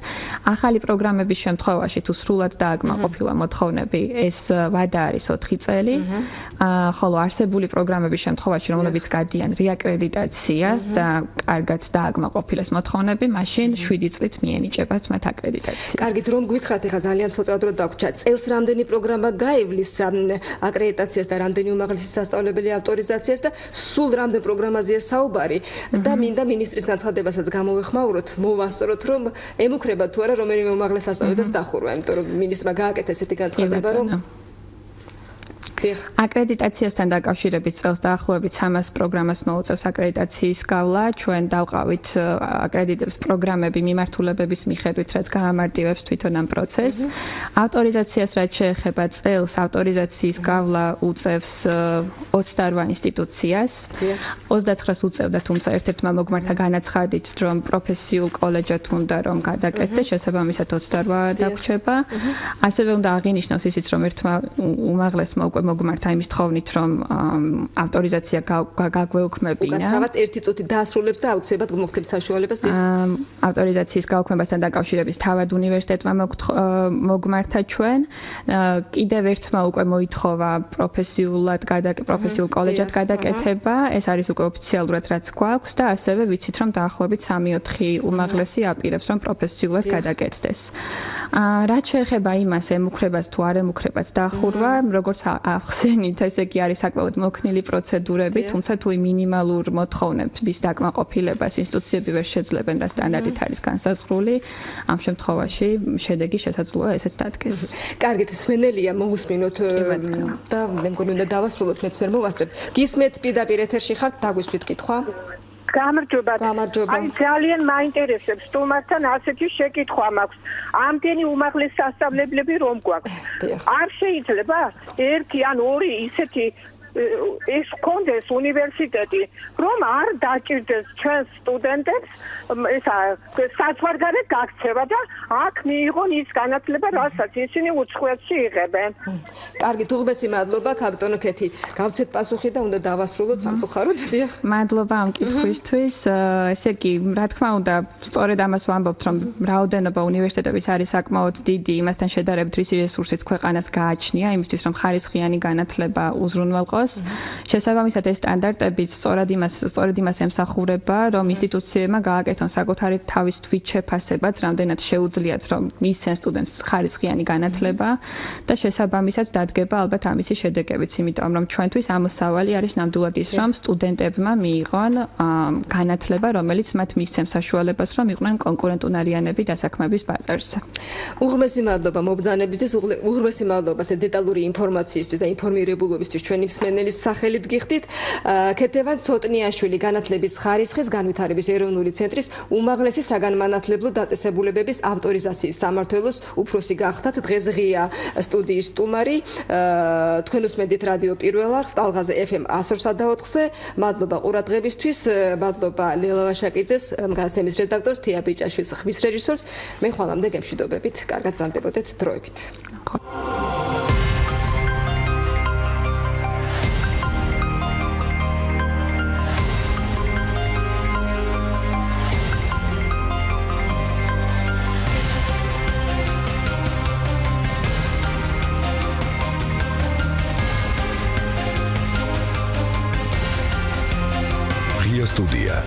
ახალი პროგრამების შემთხვევაში თუ სრულად დააკმაყოფილა მოთხოვნები, ეს ვადა არის 4 წელი. ხოლო არსებული პროგრამების შემთხვევაში, რომლებიც გადიან რეაკრედიტაციას და კარგად დააკმაყოფილეს მოთხოვნები, მაშინ 7 წლით მიენიჭებათ მათ აკრედიტაცია. კარგით, რომ გითხრათ, ეხლა ძალიან ცოტა დრო დაგვრჩა. წელს რამდენი პროგრამა გაივლის აკრედიტაციას და რამდენი უმაღლესი სასწავლებელი ავტორიზაციას და სულ რამდენ პროგრამაზეა საუბარი და მინდა მინისტრის განცხადებასაც გამოვეხმაუროთ, მოვასწოროთ, რომ ემუქრება თუ არა რომელიმე უმაღლეს სასწავლებელს დახურვა, იმიტომ რომ მინისტრმა გააკეთა ესეთი განცხადება, რომ აკრედიტაციასთან დაკავშირებით წელს დაახლოებით 300 პროგრამას მოუწევს აკრედიტაციის გავლა. ჩვენ დავყავით აკრედიტების პროგრამები მიმართულებების მიხედვით, რაც გაამარტივებს თვითონ ამ პროცესს. ავტორიზაციას რაც შეეხება წელს, ავტორიზაციის გავლა უწევს 28 ინსტიტუციას. 29-ს უწევდა, თუმცა ერთ-ერთმა მოგმართა განაცხადით, რომ პროფესიულ კოლეჯად უნდა რომ გადაკეთდეს, შესაბამისად 28 დაგვრჩება. ასევე უნდა აღინიშნოს ისიც, რომ ერთმა უმაღლესმა უკვე მოგმართა იმის თხოვნით, რომ ავტორიზაცია გაგვეუქმებინა. უკაცრავად 1 წუთი დაასრულებს და აუცილებლად მოხდით საშუალებას. ავტორიზაციის გაუქმებასთან დაკავშირებით თავად უნივერსიტეტმა მოგმართა ჩვენ. კიდევ ერთმა უკვე მოითხოვა პროფესიულ კოლეჯად გადაკეთება. ეს არის უკვე ოფიციალურად რაც გვაქვს და ასევე ვიცით, რომ დაახლოებით 3-4 უმაღლესი აპირებს, რომ პროფესიულად გადაკეთდეს. რაც შეეხება იმას, ემუქრებას თუ არ ემუქრებას დახურვა, როგორც ახსენით, ესე იგი არის საკმაოდ მოქნილი პროცედურები, თუმცა თუ მინიმალურ მოთხოვნებს დაკმაყოფილებას ინსტიტუციები ვერ შეძლებენ, რა სტანდარტით არის განსაზღვრული, ამ შემთხვევაში შედეგი შესაძლოა ესეც დადგეს. კარგით, სვენელია მოусმინოთ და მე მგონი უნდა დავასრულოთ, მეც ვერ მოვასწრებ. გისმეთ პირდაპირ ეთერში ხართ, დაგვისვით კითხვა. გამარჯობა. აი ძალიან მაინტერესებს სტუმართან ასეთი შეკითხვა მაქვს. ამდენი უმაღლესი სასწავლებლები რომ გვაქვს. არ შეიძლება ერთი ან ორი ისეთი ეს კონდეს უნივერსიტეტი, რომ არ დაჭირდეს ჩვენს სტუდენტებს ესა საზღვარგარეთ გაქცევა და აქ მიიღონ ის განათლება, რასაც ისინი უცხოეთში იღებენ. კარგით, უღბესი მადლობა, კაპიტანო ქეთი. გავცეთ პასუხი და უნდა დავასრულოთ სამწუხაროდ. მადლობა ამ კითხვისთვის. ესე იგი, რა თქმა უნდა, სწორედ ამას ვამბობთ, რომ რაოდენობა უნივერსიტეტების არის საკმაოდ დიდი, იმასთან შედარებით რისი რესურსიც ქვეყანას გააჩნია, იმისთვის რომ ხარისხიანი განათლება უზრუნველყოს. შესაბამისად ეს სტანდარტებიც სწორედ იმას ემსახურება, რომ ინსტიტუციებმა გააკეთონ საკუთარი თავის თვით შეფასებაც, რამდენად შეუძლიათ რომ მისცენ სტუდენტს ხარისხიანი განათლება და შესაბამისად დადგება ალბათ ამისი შედეგებიც, იმიტომ რომ ჩვენთვის ამოსავალი არის ნამდვილად ის, რომ სტუდენტებმა მიიღონ განათლება, რომელიც მათ მისცემს საშუალებას, რომ იყვნენ კონკურენტუნარიანები დასაქმების ბაზარზე. უღმესი მადლობა მობრძანებისთვის, უღმესი მადლობა დეტალური ინფორმაციისთვის და ინფორმირებულობისთვის ჩვენი მსმენელის სახელით გიხდით. ქეთევან ცოტნიაშვილი განათლების ხარისხის განვითარების ეროვნული ცენტრის უმაღლესი საგანმანათლებლო დაწესებულებების ავტორიზაციის სამმართველოს უფროსი გახდათ. დღეს ღია სტუდიის სტუმარი. თქვენ უსმენთ რადიო პირველ არხს ტალღაზე FM 104.4-ზე. მადლობა ყურადღებისთვის, მადლობა ლელა ვაშაკიძეს, განაცემის რედაქტორს, თია ბიჭაშვილს, ხმის რეჟისორს. მე ხვალამდე გემშვიდობებით, კარგად ზანდებოდეთ დროებით. Студия.